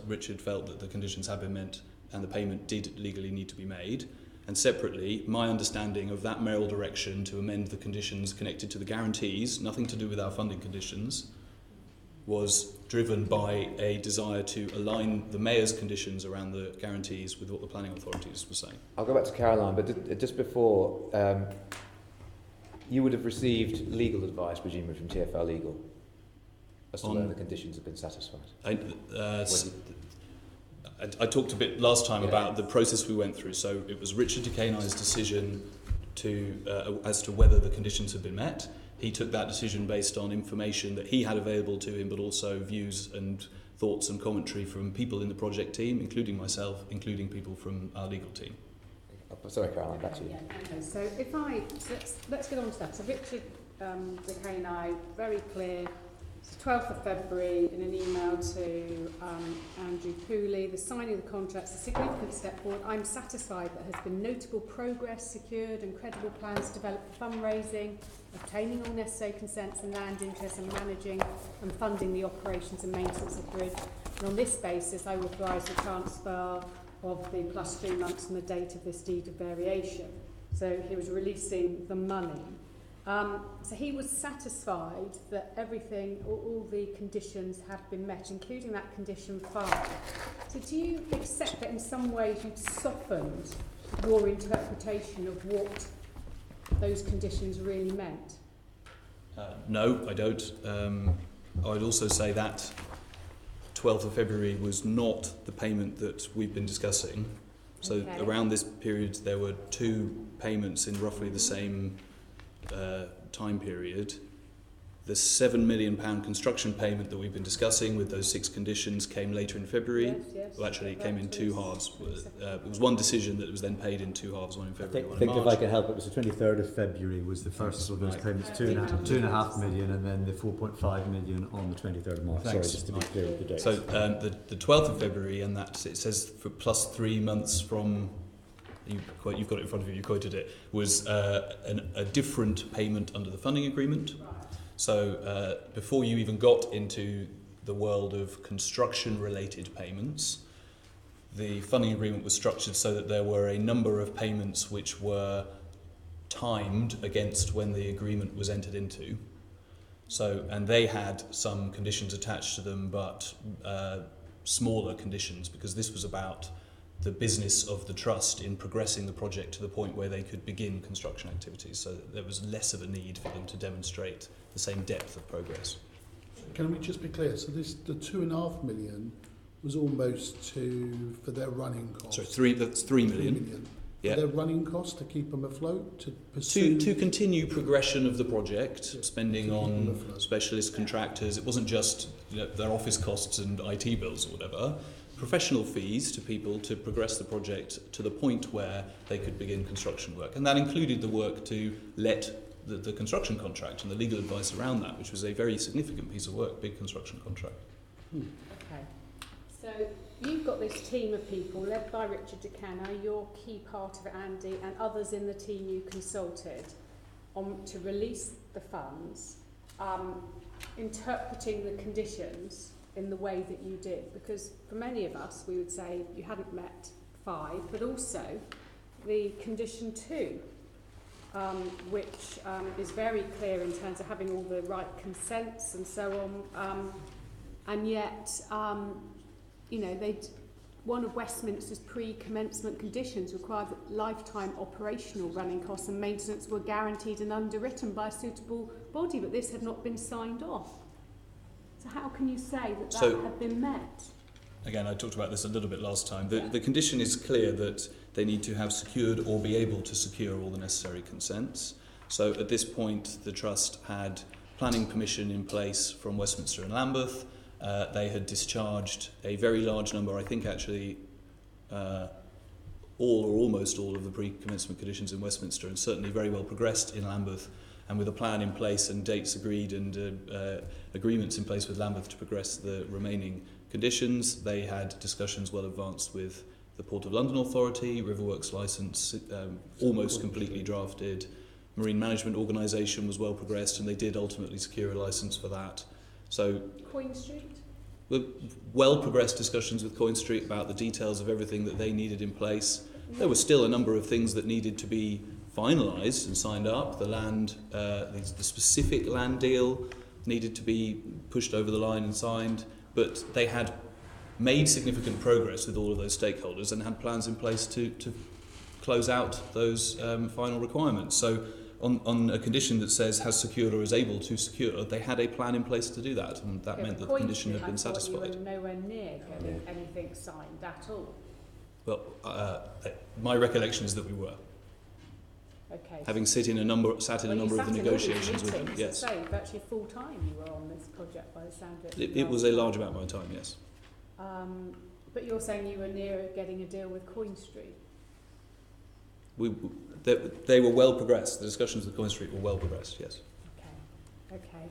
Richard felt that the conditions had been met and the payment did legally need to be made. And separately, my understanding of that mayoral direction to amend the conditions connected to the guarantees, nothing to do with our funding conditions, was driven by a desire to align the mayor's conditions around the guarantees with what the planning authorities were saying. I'll go back to Caroline, but just before, you would have received legal advice, presumably from TfL Legal, as to whether the conditions have been satisfied. I talked a bit last time about the process we went through. So it was Richard DeCaney's decision as to whether the conditions had been met. He took that decision based on information that he had available to him, but also views and thoughts and commentary from people in the project team, including myself, including people from our legal team. Sorry, Caroline, back to you. Okay, so let's get on to that. So Richard DeCaney, very clear. It's the 12th of February in an email to Andrew Pooley. The signing of the contract is a significant step forward. I'm satisfied that there has been notable progress secured and credible plans developed for fundraising, obtaining all necessary consents and land interests, and managing and funding the operations and maintenance of the bridge. And on this basis, I authorise the transfer of the plus 3 months from the date of this deed of variation. So he was releasing the money. So he was satisfied that everything, all the conditions have been met, including that condition 5. So do you accept that in some ways you've softened your interpretation of what those conditions really meant? No, I don't. I would also say that 12th of February was not the payment that we've been discussing. So around this period there were 2 payments in roughly the same time period. The £7 million construction payment that we've been discussing with those 6 conditions came later in February. Yes. Well, actually, it came in 2 halves. It was one decision that was then paid in 2 halves, one in February, one in March. If I can help, it was the 23rd of February was the first of those payments, 2.5 million, and then the 4.5 million on the 23rd of March. Thanks. Sorry, just to be clear with the dates. So the 12th of February, and that it says for plus 3 months from, you've got it in front of you, you quoted it, was a different payment under the funding agreement. So before you even got into the world of construction-related payments, the funding agreement was structured so that there were a number of payments which were timed against when the agreement was entered into. So, and they had some conditions attached to them, but smaller conditions, because this was about the business of the trust in progressing the project to the point where they could begin construction activities. So there was less of a need for them to demonstrate the same depth of progress. Can we just be clear? So the 2.5 million was almost for their running costs. So that's 3 million. 3 million. Yeah. For their running costs to keep them afloat, to pursue... To continue progression of the project, spending on specialist contractors. It wasn't just their office costs and IT bills or whatever. Professional fees to people to progress the project to the point where they could begin construction work. And that included the work to let the construction contract and the legal advice around that, which was a very significant piece of work, big construction contract. Okay. So you've got this team of people led by Richard DeCaney, you're key part of it, Andy, and others in the team you consulted to release the funds, interpreting the conditions in the way that you did, because for many of us we would say you hadn't met 5, but also the condition 2, which is very clear in terms of having all the right consents and so on, and yet one of Westminster's pre-commencement conditions required that lifetime operational running costs and maintenance were guaranteed and underwritten by a suitable body, but this had not been signed off. So how can you say that had been met? Again, I talked about this a little bit last time. The condition is clear that they need to have secured or be able to secure all the necessary consents. So at this point, the Trust had planning permission in place from Westminster and Lambeth. They had discharged a very large number, I think actually all or almost all of the pre-commencement conditions in Westminster, and certainly very well progressed in Lambeth, and with a plan in place and dates agreed and agreements in place with Lambeth to progress the remaining conditions. They had discussions well advanced with the Port of London Authority, Riverworks licence almost completely drafted, Marine Management Organisation was well progressed, and they did ultimately secure a licence for that. So Queen Street? Well progressed discussions with Coin Street about the details of everything that they needed in place. There were still a number of things that needed to be finalised and signed up. The land, the specific land deal needed to be pushed over the line and signed, but they had made significant progress with all of those stakeholders and had plans in place to close out those final requirements. So on a condition that says has secured or is able to secure, they had a plan in place to do that, and that meant that the condition had been satisfied. You were nowhere near getting anything signed at all. Well, my recollection is that we were. Okay. Having sat in a number of the negotiations with them, yes. So virtually full time you were on this project by the sound of it. It was a large amount of my time, yes. But you're saying you were near getting a deal with Coin Street. They were well progressed. The discussions with Coin Street were well progressed, yes. Okay.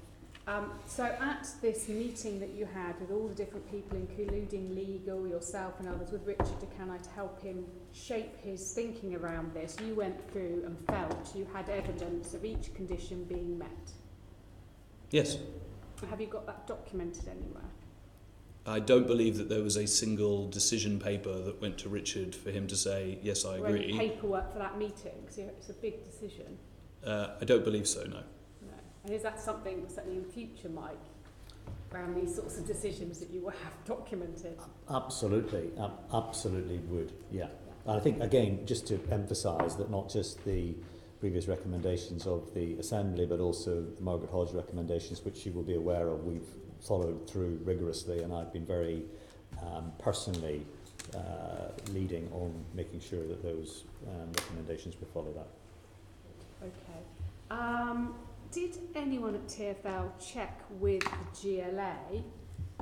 So at this meeting that you had with all the different people, including legal, yourself and others, with Richard DeCanai to help him shape his thinking around this, you went through and felt you had evidence of each condition being met. Yes. Have you got that documented anywhere? I don't believe that there was a single decision paper that went to Richard for him to say, yes, I agree. Any paperwork for that meeting? Because it's a big decision. I don't believe so, no. No. And is that something, certainly in future, Mike, around these sorts of decisions that you will have documented? Absolutely, absolutely would, yeah. And I think, again, just to emphasise that not just the previous recommendations of the Assembly, but also the Margaret Hodge recommendations, which you will be aware of, we've followed through rigorously, and I've been very personally leading on making sure that those recommendations were followed up. Okay. Did anyone at TfL check with the GLA,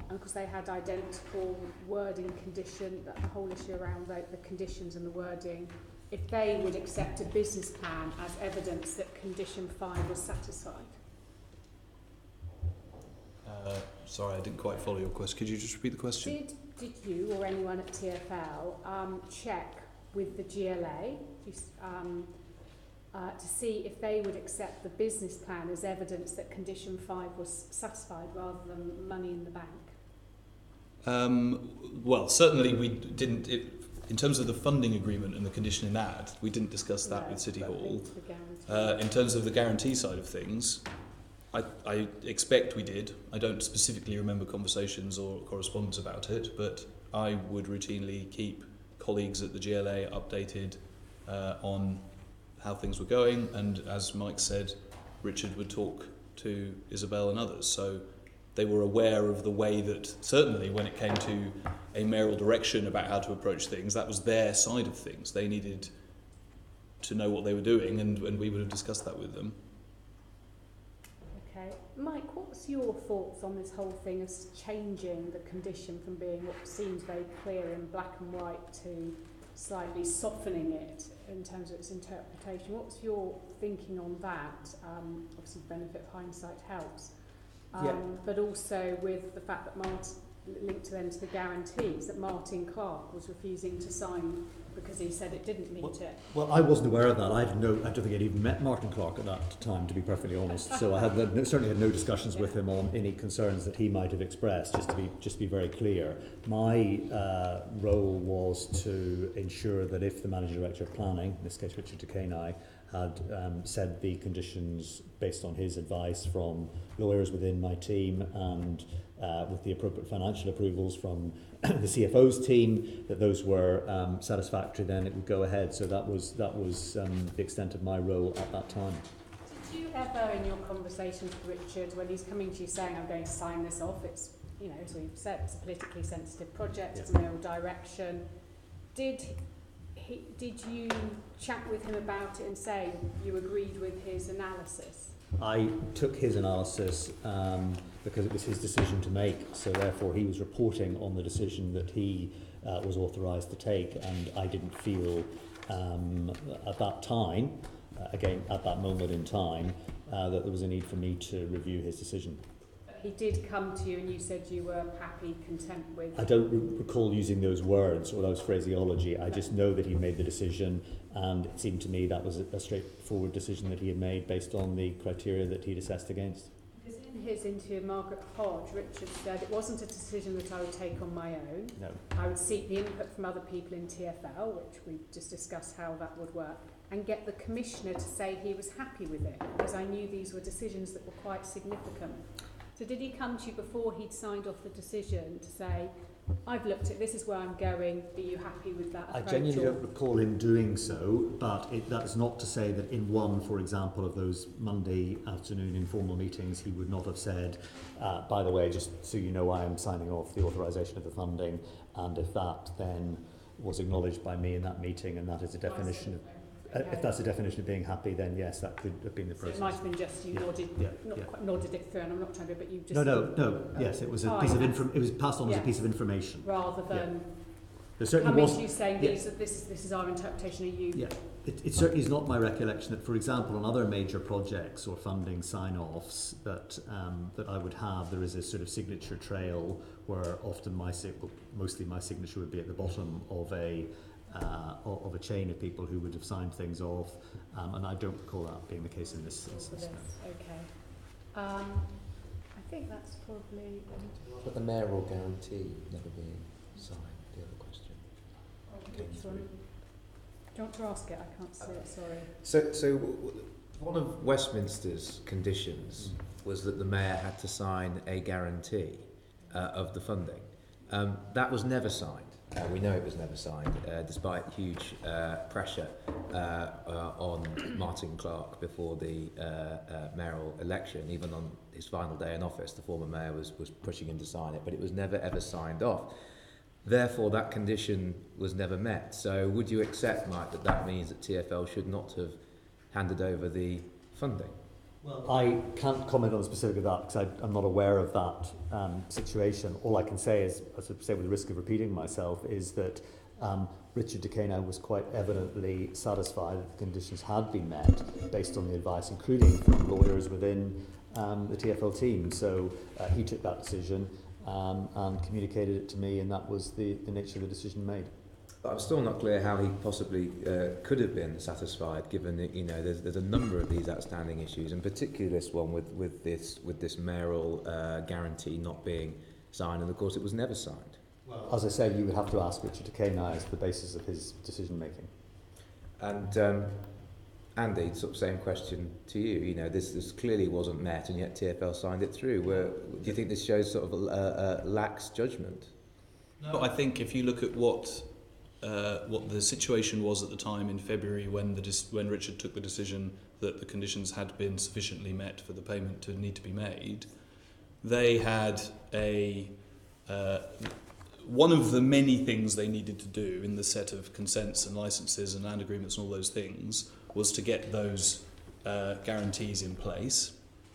because they had identical wording condition, that the whole issue around the conditions and the wording, if they would accept a business plan as evidence that condition 5 was satisfied? Sorry, I didn't quite follow your question. Could you just repeat the question? Did you or anyone at TfL check with the GLA to see if they would accept the business plan as evidence that condition 5 was satisfied rather than money in the bank? Well, certainly we didn't. In terms of the funding agreement and the condition in that, we didn't discuss that with City Hall. In terms of the guarantee side of things, I expect we did. I don't specifically remember conversations or correspondence about it, but I would routinely keep colleagues at the GLA updated on how things were going, and as Mike said, Richard would talk to Isabel and others, so they were aware of the way that, certainly when it came to a mayoral direction about how to approach things, that was their side of things. They needed to know what they were doing, and we would have discussed that with them. Okay. Mike, what's your thoughts on this whole thing of changing the condition from being what seems very clear in black and white to slightly softening it in terms of its interpretation? What's your thinking on that? Obviously, the benefit of hindsight helps. But also with the fact that linked to the guarantees, that Martin Clark was refusing to sign because he said it didn't meet it. Well, I wasn't aware of that. I don't think I'd even met Martin Clark at that time, to be perfectly honest. So I certainly had no discussions with him on any concerns that he might have expressed. Just to be very clear, my role was to ensure that if the managing director of planning, in this case Richard DeCanai, had said the conditions based on his advice from lawyers within my team and with the appropriate financial approvals from the CFO's team, that those were satisfactory, then it would go ahead. So that was the extent of my role at that time. Did you ever, in your conversations with Richard, when he's coming to you saying, I'm going to sign this off, it's, as we've said, it's a politically sensitive project, it's mayoral direction, did you chat with him about it and say you agreed with his analysis? I took his analysis because it was his decision to make, so therefore he was reporting on the decision that he was authorised to take, and I didn't feel at that time, again at that moment in time, that there was a need for me to review his decision. He did come to you and you said you were happy, content with... I don't recall using those words or those phraseology. I just know that he made the decision, and it seemed to me that was a straightforward decision that he had made based on the criteria that he'd assessed against. Because in his interview, Margaret Hodge, Richard said, it wasn't a decision that I would take on my own. No. I would seek the input from other people in TfL, which we just discussed how that would work, and get the commissioner to say he was happy with it, because I knew these were decisions that were quite significant. So did he come to you before he'd signed off the decision to say, I've looked at this is where I'm going, are you happy with that I approach? genuinely don't recall him doing so, but that's not to say that in one, for example, of those Monday afternoon informal meetings, he would not have said, by the way, just so you know, I am signing off the authorisation of the funding, and if that then was acknowledged by me in that meeting, and that is a definition of, if that's a definition of being happy, then yes, that could have been the So process. it might have been just you nodded, quite nodded it through, and I'm not trying to, but you just No. Yes, it was a piece of it was passed on as a piece of information. rather than There certainly coming was. to you saying this is our interpretation. Are you? Yeah, it certainly is not my recollection that, for example, on other major projects or funding sign-offs that that I would have, there is a sort of signature trail where often mostly my signature would be at the bottom of a chain of people who would have signed things off, and I don't recall that being the case in this instance. Okay. I think that's probably. But the mayoral guarantee never being signed, the other question. Which one? Do you want to ask it? I can't see it, sorry. So one of Westminster's conditions was that the mayor had to sign a guarantee of the funding. That was never signed. We know it was never signed, despite huge pressure on Martin Clark before the mayoral election. Even on his final day in office, the former mayor was pushing him to sign it, but it was never ever signed off. Therefore, that condition was never met. So would you accept, Mike, that means that TfL should not have handed over the funding? Well, I can't comment on the specific of that because I'm not aware of that situation. All I can say is, as I say with the risk of repeating myself, is that Richard Decana was quite evidently satisfied that the conditions had been met based on the advice, including from lawyers within the TfL team. So he took that decision and communicated it to me, and that was the nature of the decision made. But I'm still not clear how he possibly could have been satisfied, given that there's a number of these outstanding issues, and particularly this one with this mayoral guarantee not being signed, and of course it was never signed. Well, as I say, you would have to ask Richard Decana as the basis of his decision making. And Andy, sort of same question to you. This clearly wasn't met, and yet TfL signed it through. Do you think this shows sort of a lax judgment? No, I think if you look at what the situation was at the time in February when Richard took the decision that the conditions had been sufficiently met for the payment to need to be made, they had one of the many things they needed to do in the set of consents and licenses and land agreements and all those things was to get those guarantees in place.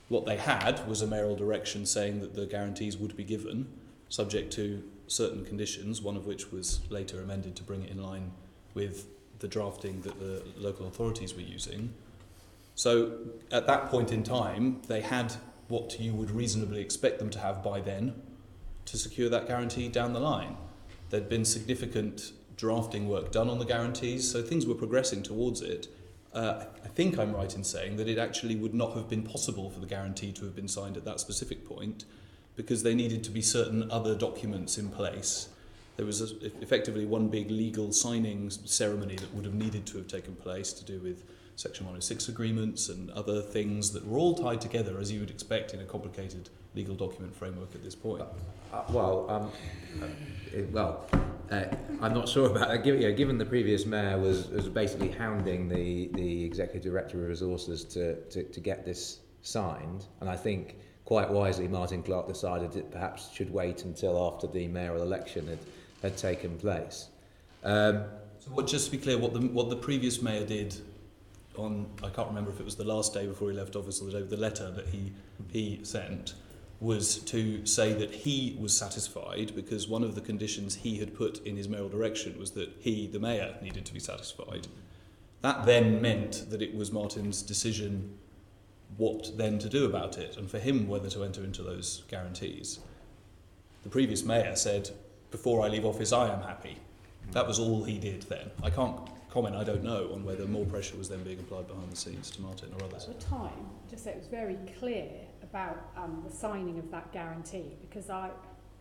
What they had was a mayoral direction saying that the guarantees would be given subject to certain conditions, one of which was later amended to bring it in line with the drafting that the local authorities were using. So at that point in time, they had what you would reasonably expect them to have by then to secure that guarantee down the line. There'd been significant drafting work done on the guarantees, so things were progressing towards it. I think I'm right in saying that it actually would not have been possible for the guarantee to have been signed at that specific point, because they needed to be certain other documents in place. There was effectively one big legal signing ceremony that would have needed to have taken place to do with Section 106 agreements and other things that were all tied together, as you would expect in a complicated legal document framework at this point. I'm not sure about that. Given the previous mayor was basically hounding the executive director of resources to get this signed, and I think quite wisely Martin Clark decided it perhaps should wait until after the mayoral election had taken place. Just to be clear, what the previous mayor did on, I can't remember if it was the last day before he left office or the letter that he sent, was to say that he was satisfied because one of the conditions he had put in his mayoral direction was that he, the mayor, needed to be satisfied. That then meant that it was Martin's decision what then to do about it, and for him whether to enter into those guarantees. The previous mayor said, before I leave office I am happy. That was all he did then. I can't comment, I don't know, on whether more pressure was then being applied behind the scenes to Martin or others. At the time, just say it was very clear about the signing of that guarantee, because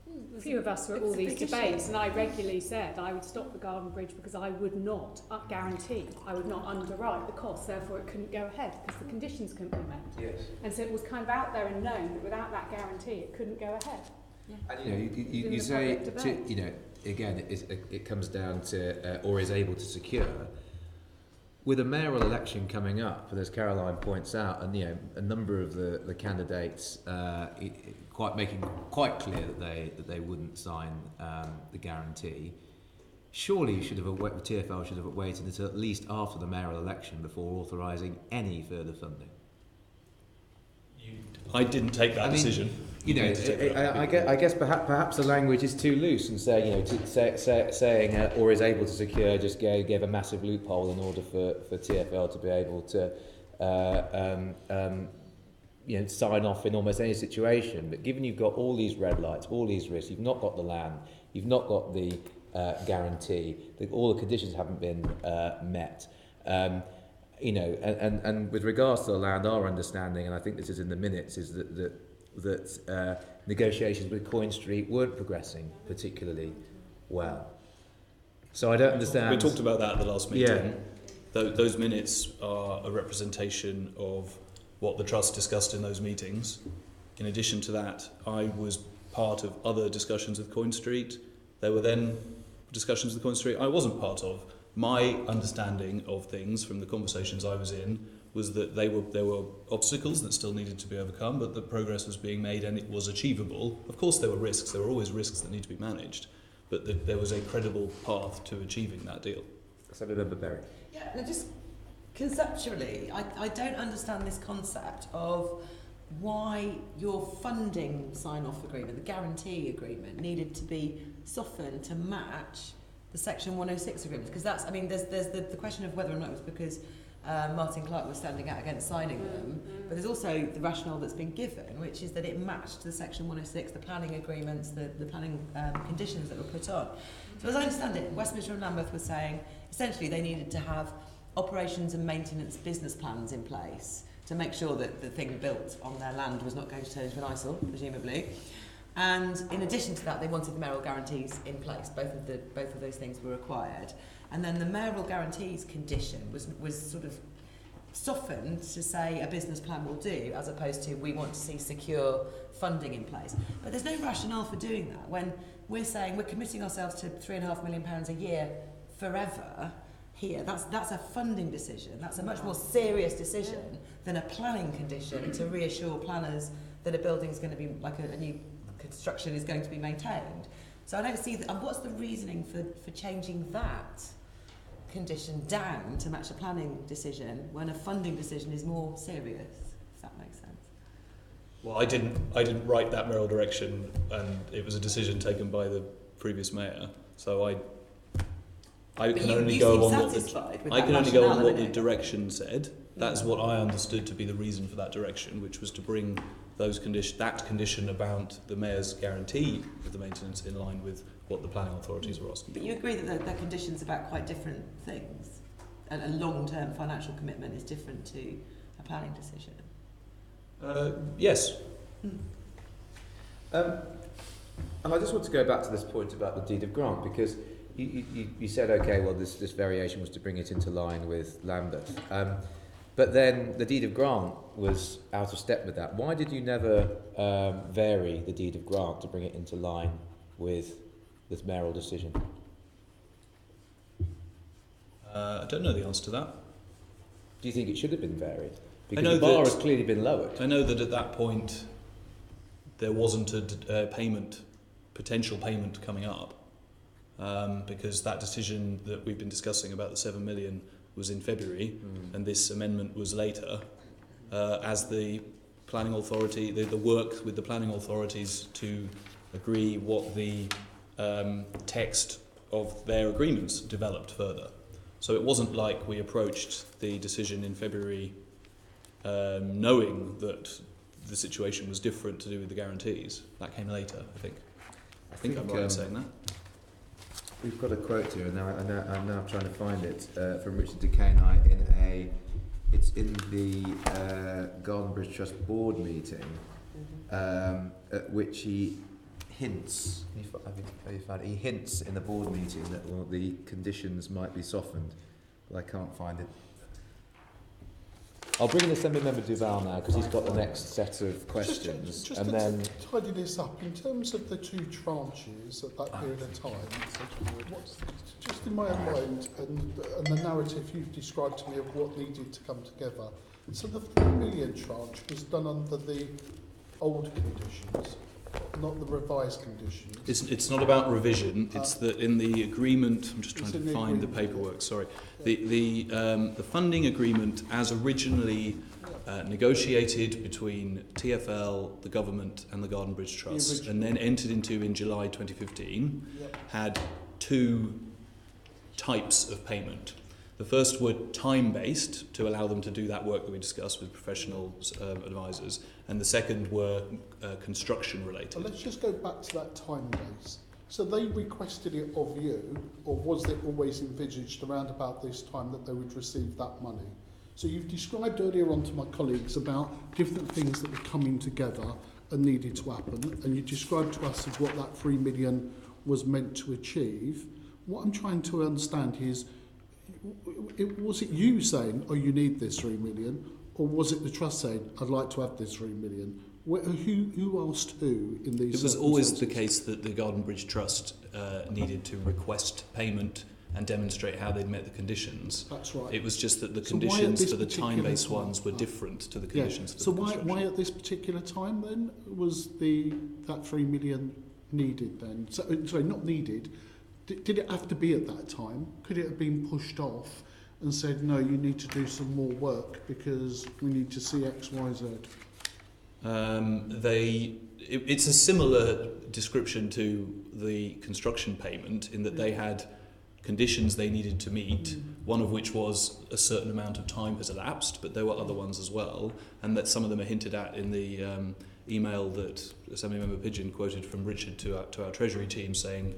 A few of us were at all these debates, and I regularly said I would stop the Garden Bridge because I would not guarantee, I would not underwrite the cost, therefore it couldn't go ahead because the conditions couldn't be met. Yes. And so it was kind of out there and known that without that guarantee it couldn't go ahead. And you say, again, it comes down to, or is able to secure. With a mayoral election coming up, and as Caroline points out, and a number of the candidates making quite clear that they wouldn't sign the guarantee. Surely TfL should have waited until at least after the mayoral election before authorising any further funding. I didn't take that decision. I guess perhaps the language is too loose, and saying or is able to secure just gave a massive loophole in order for TfL to be able to sign off in almost any situation. But given you've got all these red lights, all these risks, you've not got the land, you've not got the guarantee, all the conditions haven't been met. And with regards to the land, our understanding, and I think this is in the minutes, is that negotiations with Coin Street weren't progressing particularly well. So I don't understand. We talked about that at the last meeting. Yeah. Those minutes are a representation of what the Trust discussed in those meetings. In addition to that, I was part of other discussions with Coin Street. There were then discussions with Coin Street I wasn't part of. My understanding of things from the conversations I was in was that there were obstacles that still needed to be overcome, but that progress was being made and it was achievable. Of course there were risks, there were always risks that need to be managed, but that there was a credible path to achieving that deal. Senator Berry. Yeah, and just conceptually, I don't understand this concept of why your funding sign-off agreement, the guarantee agreement, needed to be softened to match the Section 106 agreements, because that's, there's the question of whether or not it was because Martin Clark was standing out against signing them, but there's also the rationale that's been given, which is that it matched the Section 106, the planning agreements, the planning conditions that were put on. So as I understand it, Westminster and Lambeth were saying essentially they needed to have operations and maintenance business plans in place to make sure that the thing built on their land was not going to turn into an eyesore, presumably. And in addition to that, they wanted the mayoral guarantees in place. Both of those things were required. And then the mayoral guarantees condition was sort of softened to say a business plan will do, as opposed to we want to see secure funding in place. But there's no rationale for doing that when we're saying we're committing ourselves to £3.5 million a year forever. Here, that's a funding decision. That's a much more serious decision than a planning condition to reassure planners that a building is going to be like a new construction is going to be maintained. So I don't see that. What's the reasoning for changing that condition down to match a planning decision when a funding decision is more serious? If that makes sense. Well, I didn't write that mayoral direction, and it was a decision taken by the previous mayor. So I can only go on what the direction said. That's what I understood to be the reason for that direction, which was to bring that condition about the mayor's guarantee of the maintenance in line with what the planning authorities were asking. But you agree that they're conditions about quite different things, and a long-term financial commitment is different to a planning decision. Yes. And I just want to go back to this point about the deed of grant, because you said, okay, well, this variation was to bring it into line with Lambeth. But then the deed of grant was out of step with that. Why did you never vary the deed of grant to bring it into line with this mayoral decision? I don't know the answer to that. Do you think it should have been varied? Because the bar has clearly been lowered. I know that at that point there wasn't a potential payment coming up, because that decision that we've been discussing about the 7 million was in February, and this amendment was later, as the planning authority, the work with the planning authorities to agree what the text of their agreements developed further. So it wasn't like we approached the decision in February knowing that the situation was different to do with the guarantees. That came later, I think. I think I'm right in saying that. We've got a quote here, and I'm now trying to find it, from Richard Decaney it's in the Garden Bridge Trust board meeting, at which he hints. Have you found he hints in the board meeting that the conditions might be softened, but I can't find it. I'll bring in Assembly Member Duval now because he's got the next set of questions, just and to then tidy this up in terms of the two tranches at that period of time. What's just in my own mind and the narrative you've described to me of what needed to come together. So the 3 million tranche was done under the old conditions, not the revised conditions. It's not about revision. It's that in the agreement. I'm just trying to find the paperwork. Sorry, the funding agreement as originally negotiated between TfL, the government, and the Garden Bridge Trust, and then entered into in July 2015, had two types of payment. The first were time-based to allow them to do that work that we discussed with professional advisors, and the second were construction-related. Let's just go back to that time base. So they requested it of you, or was it always envisaged around about this time that they would receive that money? So you've described earlier on to my colleagues about different things that were coming together and needed to happen, and you described to us of what that 3 million was meant to achieve. What I'm trying to understand is, was it you saying, oh, you need this 3 million, or was it the trust saying, I'd like to have this 3 million? Who asked who in these? It was always the case that the Garden Bridge Trust needed to request payment and demonstrate how they'd met the conditions. That's right. It was just that the conditions for the time-based ones were different to the conditions for the construction. So why at this particular time then was that 3 million needed then? So, sorry, not needed. Did it have to be at that time? Could it have been pushed off and said, no, you need to do some more work because we need to see X, Y, Z? It's a similar description to the construction payment in that they had conditions they needed to meet, one of which was a certain amount of time has elapsed, but there were other ones as well, and that some of them are hinted at in the email that Assembly Member Pidgeon quoted from Richard to our Treasury team saying,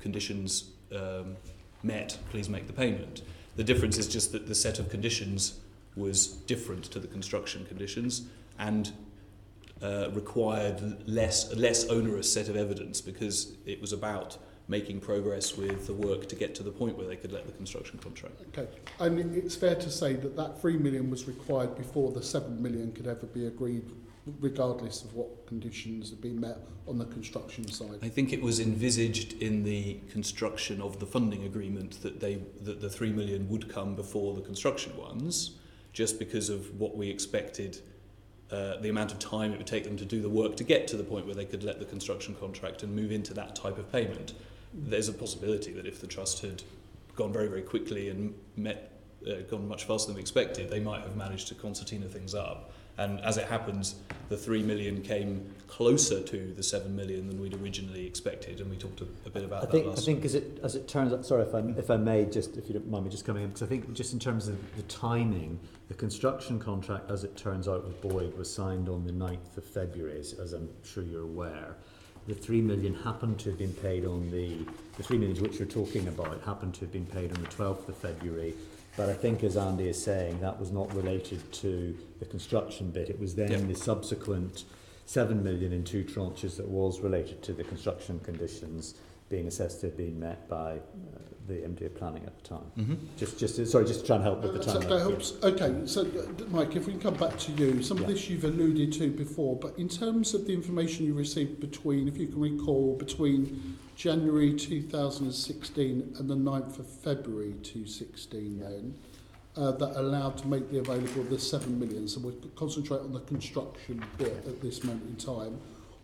conditions met, please make the payment. The difference is just that the set of conditions was different to the construction conditions and required a less onerous set of evidence because it was about making progress with the work to get to the point where they could let the construction contract. Okay, and it's fair to say that 3 million was required before the 7 million could ever be agreed, regardless of what conditions had been met on the construction side. I think it was envisaged in the construction of the funding agreement that the 3 million would come before the construction ones, just because of what we expected, the amount of time it would take them to do the work to get to the point where they could let the construction contract and move into that type of payment. There's a possibility that if the trust had gone very, very quickly and gone much faster than we expected, they might have managed to concertina things up. And as it happens, the 3 million came closer to the 7 million than we'd originally expected, and we talked a bit about that last I think as it turns out, sorry if I may, just if you don't mind me just coming in, because I think just in terms of the timing, the construction contract, as it turns out with Boyd, was signed on the 9th of February, as I'm sure you're aware. The 3 million happened to have been paid on the 3 million which you're talking about happened to have been paid on the 12th of February. But I think, as Andy is saying, that was not related to the construction bit. It was then the subsequent 7 million in two tranches that was related to the construction conditions being assessed to have been met by the MD of Planning at the time. Mm-hmm. Just to try and help with the time. That helps. Okay, so Mike, if we can come back to you, some of this you've alluded to before, but in terms of the information you received between, if you can recall, between January 2016 and the 9th of February 2016 then, that allowed to make the available the 7 million. So we'll concentrate on the construction bit at this moment in time.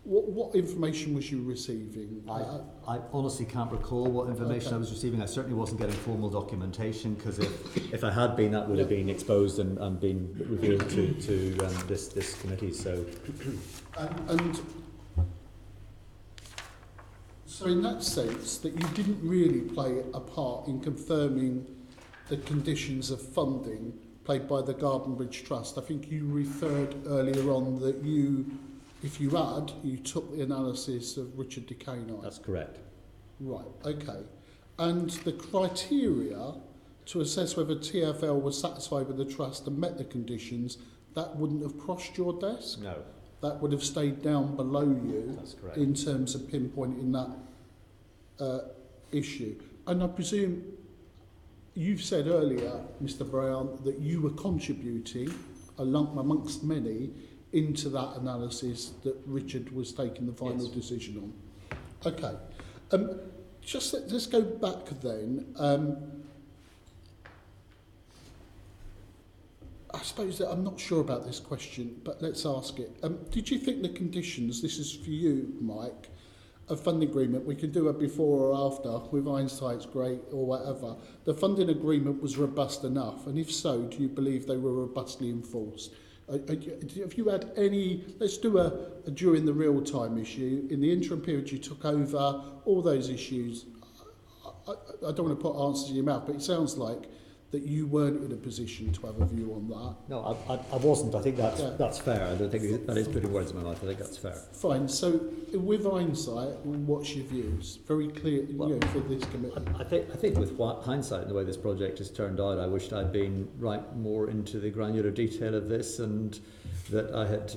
What information was you receiving? I honestly can't recall what information I was receiving. I certainly wasn't getting formal documentation because if I had been, that would have been exposed and been revealed to this committee. So, and so in that sense, that you didn't really play a part in confirming the conditions of funding played by the Garden Bridge Trust. I think you referred earlier on that if you had, you took the analysis of Richard DeCanine. That's correct. Right, okay. And the criteria to assess whether TfL was satisfied with the trust and met the conditions, that wouldn't have crossed your desk? No. that would have stayed down below you. That's correct. In terms of pinpointing that issue. And I presume you've said earlier, Mr. Brown, that you were contributing amongst many into that analysis that Richard was taking the final decision on. Okay. Let's go back then. I suppose that I'm not sure about this question, but let's ask it. Did you think the conditions, this is for you, Mike, a funding agreement, we can do a before or after, with hindsight's great or whatever, the funding agreement was robust enough? And if so, do you believe they were robustly enforced? Have you had any, let's do a during the real time issue, in the interim period you took over, all those issues, I don't want to put answers in your mouth, but it sounds like that you weren't in a position to have a view on that. No, I wasn't. I think that's fair. I don't think that is putting words in my mouth. I think that's fair. Fine. So, with hindsight, what's your views? Very clear, Well, for this committee. I think with hindsight and the way this project has turned out, I wished I'd been right more into the granular detail of this, and that I had,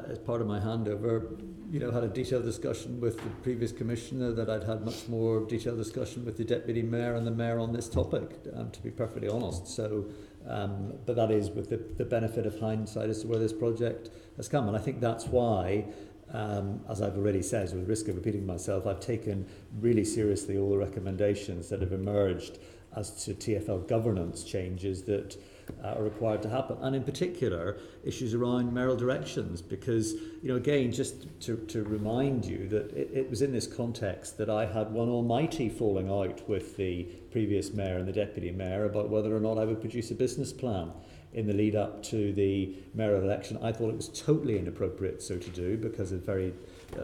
as part of my handover, had a detailed discussion with the previous commissioner, that I'd had much more detailed discussion with the deputy mayor and the mayor on this topic, to be perfectly honest. So, but that is with the benefit of hindsight as to where this project has come. And I think that's why, as I've already said, with risk of repeating myself, I've taken really seriously all the recommendations that have emerged as to TfL governance changes that are required to happen, and in particular issues around mayoral directions, because again, just to remind you that it was in this context that I had one almighty falling out with the previous mayor and the deputy mayor about whether or not I would produce a business plan in the lead up to the mayoral election. I thought it was totally inappropriate so to do because of very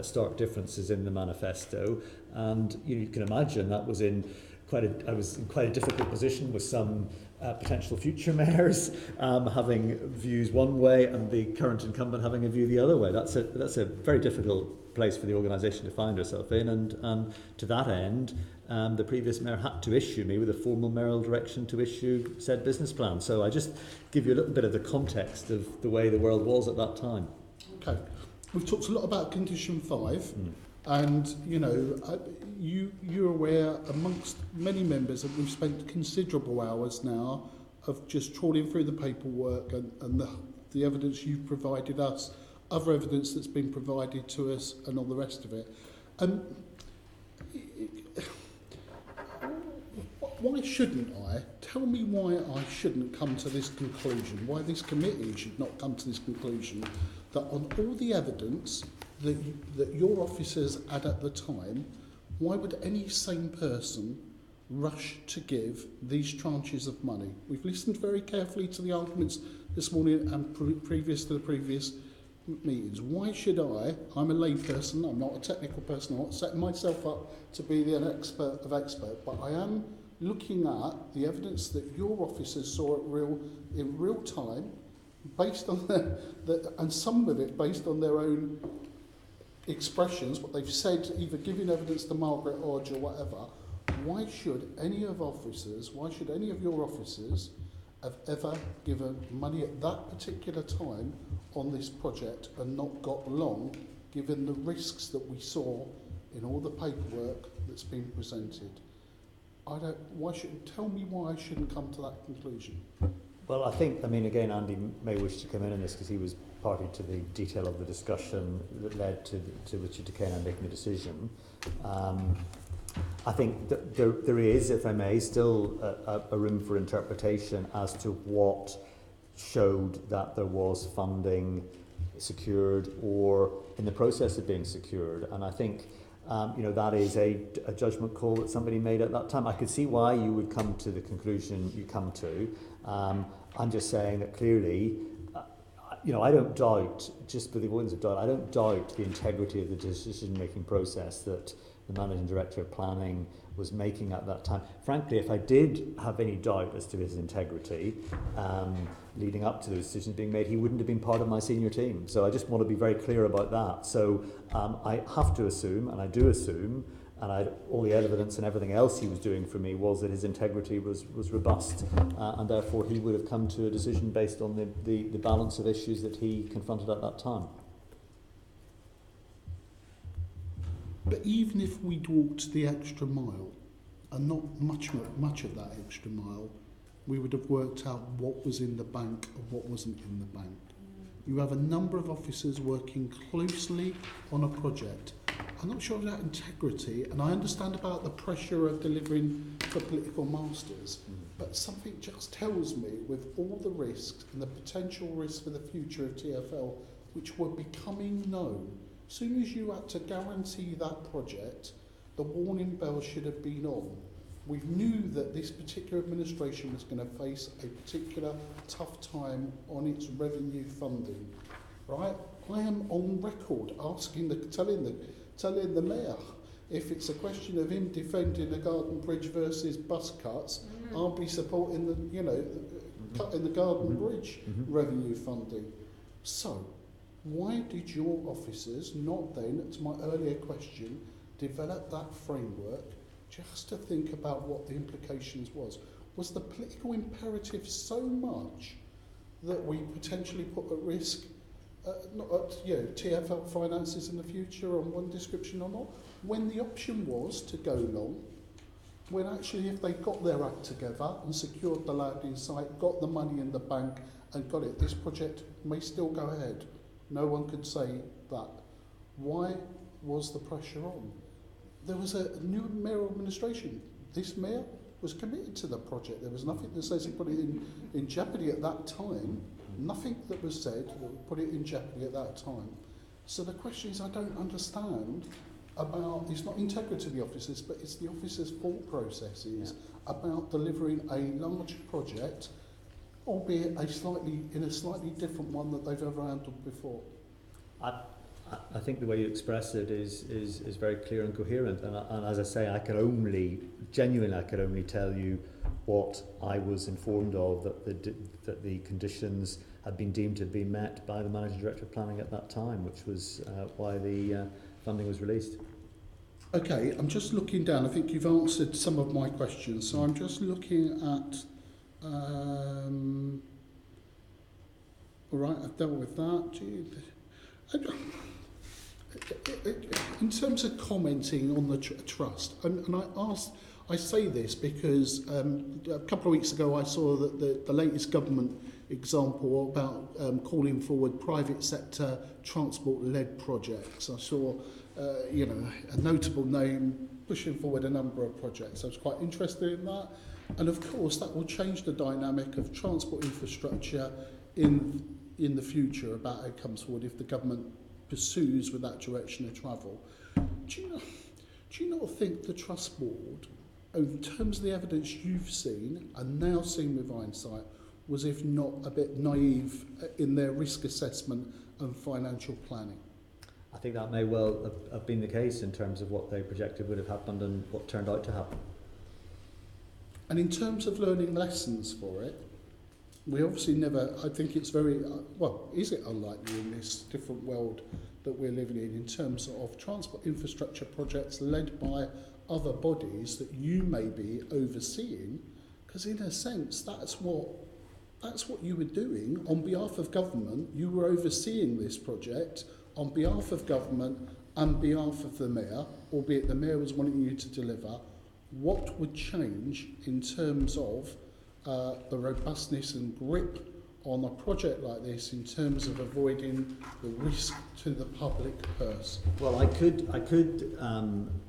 stark differences in the manifesto, and you can imagine that was I was in quite a difficult position with some potential future mayors having views one way and the current incumbent having a view the other way. That's a very difficult place for the organisation to find herself in, and to that end, the previous mayor had to issue me with a formal mayoral direction to issue said business plan. So I just give you a little bit of the context of the way the world was at that time. Okay. We've talked a lot about Condition 5. And, you're aware amongst many members that we've spent considerable hours now of just trawling through the paperwork and the evidence you've provided us, other evidence that's been provided to us and all the rest of it. Why shouldn't I? Tell me why I shouldn't come to this conclusion, why this committee should not come to this conclusion, that on all the evidence that your officers had at the time, why would any sane person rush to give these tranches of money? We've listened very carefully to the arguments this morning and previous to the previous meetings. Why should I'm a lay person, I'm not a technical person, I'm not setting myself up to be an expert of expert, but I am looking at the evidence that your officers saw in real time, based on and some of it based on their own expressions, what they've said, either giving evidence to Margaret Hodge or whatever. Why should any of your officers have ever given money at that particular time on this project and not got long, given the risks that we saw in all the paperwork that's been presented? Tell me why I shouldn't come to that conclusion. Well, again, Andy may wish to come in on this because he was party to the detail of the discussion that led to Richard Decana making the decision. I think that there is, if I may, still a room for interpretation as to what showed that there was funding secured or in the process of being secured. And I think that is a judgment call that somebody made at that time. I could see why you would come to the conclusion you come to. I'm just saying that clearly, I don't doubt, just for the avoidance of doubt, I don't doubt the integrity of the decision-making process that the Managing Director of Planning was making at that time. Frankly, if I did have any doubt as to his integrity leading up to those decisions being made, he wouldn't have been part of my senior team. So I just want to be very clear about that. So I have to assume, and I do assume, and all the evidence and everything else he was doing for me was that his integrity was robust, and therefore he would have come to a decision based on the balance of issues that he confronted at that time. But even if we'd walked the extra mile, and not much of that extra mile, we would have worked out what was in the bank and what wasn't in the bank. You have a number of officers working closely on a project. I'm not sure of that integrity, and I understand about the pressure of delivering for political masters, but something just tells me, with all the risks and the potential risks for the future of TfL, which were becoming known, as soon as you had to guarantee that project, the warning bell should have been on. We knew that this particular administration was going to face a particular tough time on its revenue funding, right? I am on record asking, telling the mayor, if it's a question of him defending the Garden Bridge versus bus cuts, I'll be supporting cutting the Garden Bridge revenue funding. So, why did your officers not then, to my earlier question, develop that framework just to think about what the implications was? Was the political imperative so much that we potentially put at risk TfL finances in the future on one description or not, when the option was to go long, when actually if they got their act together and secured the landing site, got the money in the bank and got it, this project may still go ahead. No one could say that. Why was the pressure on? There was a new mayoral administration. This mayor was committed to the project. There was nothing that says he put it in jeopardy at that time. Nothing that was said that would put it in jeopardy at that time. So the question is, I don't understand about, it's not integrity of the officers, but it's the officers' thought processes about delivering a large project, albeit in a slightly different one that they've ever handled before. I think the way you express it is very clear and coherent, and as I say, I could only tell you what I was informed of, that the conditions had been deemed to have been met by the Managing Director of Planning at that time, which was why the funding was released. Okay, I'm just looking down. I think you've answered some of my questions, so I'm just looking at... all right, I've dealt with that. In terms of commenting on the trust, and I say this because a couple of weeks ago I saw that the latest government example about calling forward private sector transport-led projects. I saw, a notable name pushing forward a number of projects. I was quite interested in that, and of course that will change the dynamic of transport infrastructure in the future about how it comes forward if the government pursues with that direction of travel. Do you not think the Trust Board, in terms of the evidence you've seen and now seen with hindsight, was if not a bit naive in their risk assessment and financial planning? I think that may well have been the case in terms of what they projected would have happened and what turned out to happen. And in terms of learning lessons for it, we obviously never, I think it's very, is it unlikely in this different world that we're living in terms of transport infrastructure projects led by other bodies that you may be overseeing? Because in a sense, that's what you were doing on behalf of government. You were overseeing this project on behalf of government and behalf of the mayor, albeit the mayor was wanting you to deliver. What would change in terms of the robustness and grip on a project like this in terms of avoiding the risk to the public purse? Well, I could,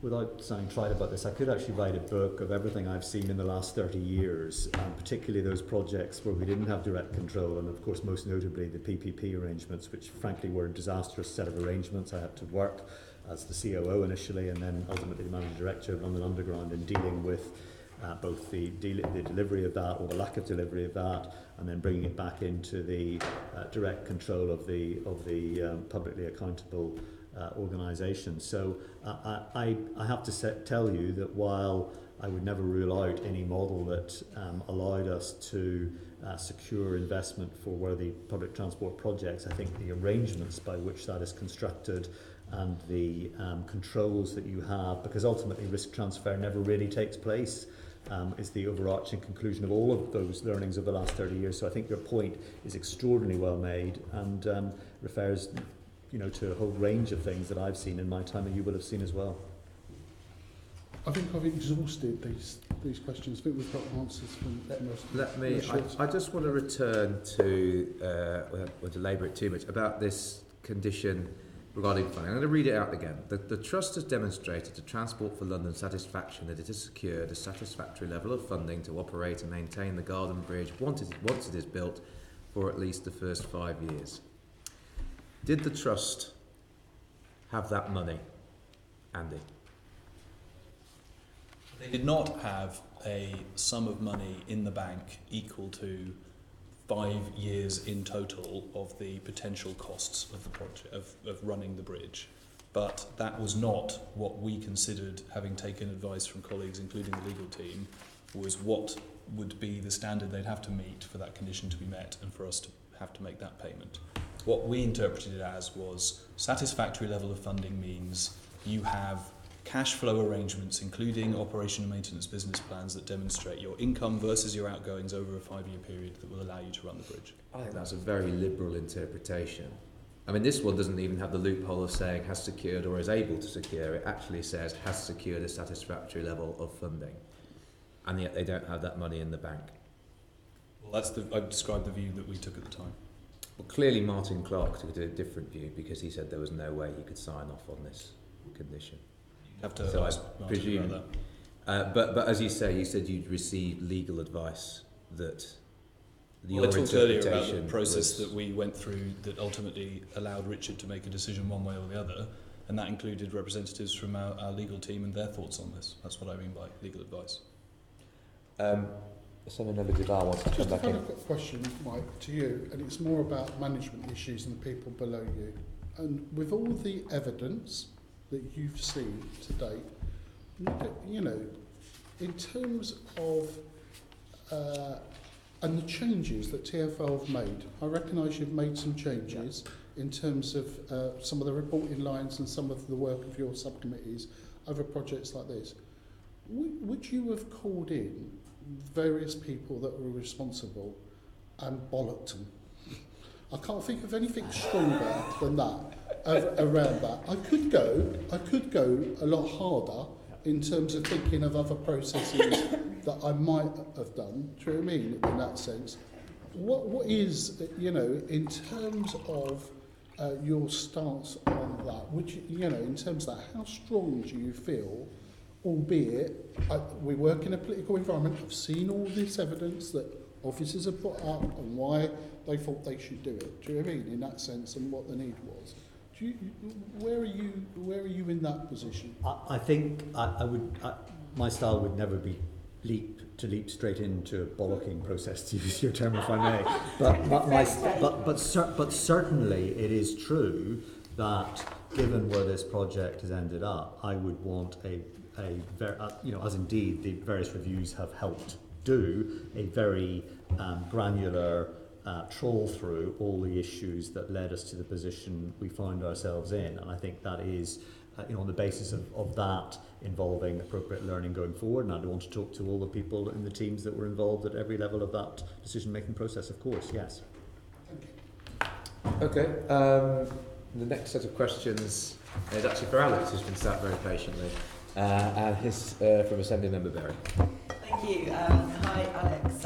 without sounding trite about this, I could actually write a book of everything I've seen in the last 30 years, particularly those projects where we didn't have direct control, and of course most notably the PPP arrangements, which frankly were a disastrous set of arrangements. I had to work as the COO initially and then ultimately the Managing Director of London Underground in dealing with both the delivery of that or the lack of delivery of that, and then bringing it back into the direct control of the publicly accountable organisation. So I have to tell you that while I would never rule out any model that allowed us to secure investment for worthy public transport projects, I think the arrangements by which that is constructed and the controls that you have, because ultimately risk transfer never really takes place, is the overarching conclusion of all of those learnings over the last 30 years. So I think your point is extraordinarily well made, and refers, to a whole range of things that I've seen in my time, and you will have seen as well. I think I've exhausted these questions. I think we've got answers from most. I just want to return to, won't labour it too much, about this condition regarding funding. I'm going to read it out again. The Trust has demonstrated to Transport for London satisfaction that it has secured a satisfactory level of funding to operate and maintain the Garden Bridge once it is built for at least the first 5 years. Did the Trust have that money, Andy? They did not have a sum of money in the bank equal to 5 years in total of the potential costs of the project, of running the bridge. But that was not what we considered, having taken advice from colleagues, including the legal team, was what would be the standard they'd have to meet for that condition to be met and for us to have to make that payment. What we interpreted it as was satisfactory level of funding means you have cash flow arrangements, including operation and maintenance business plans that demonstrate your income versus your outgoings over a 5-year period that will allow you to run the bridge. I think that's a very liberal interpretation. I mean, this one doesn't even have the loophole of saying has secured or is able to secure. It actually says has secured a satisfactory level of funding. And yet they don't have that money in the bank. Well, I've described the view that we took at the time. Well, clearly Martin Clark took a different view because he said there was no way he could sign off on this condition. Have to So ask I Martin presume, about that. but as you said you'd received legal advice that Well, I talked earlier about the process that we went through that ultimately allowed Richard to make a decision one way or the other, and that included representatives from our legal team and their thoughts on this. That's what I mean by legal advice. Someone number Duval wants to come Just a back in. final question, Mike, to you, and it's more about management issues and the people below you. And with all the evidence that you've seen to date, in terms of and the changes that TfL have made, I recognise you've made some changes in terms of some of the reporting lines and some of the work of your subcommittees over projects like this. Would you have called in various people that were responsible and bollocked them? I can't think of anything stronger than that around that. I could go a lot harder in terms of thinking of other processes that I might have done. Do you know what I mean? In that sense, what is in terms of your stance on that? Which in terms of that, how strong do you feel? Albeit, we work in a political environment. I've seen all this evidence that officers have put up and why they thought they should do it. Do you know what I mean? In that sense, and what the need was. Where are you in that position? I think I would. My style would never be leap straight into a bollocking process, to use your term, if I may. But certainly it is true that given where this project has ended up, I would want as indeed the various reviews have helped do, a very granular trawl through all the issues that led us to the position we find ourselves in. And I think that is, on the basis of that, involving appropriate learning going forward. And I want to talk to all the people in the teams that were involved at every level of that decision-making process, of course, yes. Okay, the next set of questions is actually for Alex, who's been sat very patiently, and his from Assembly Member Berry. Thank you. Hi, Alex.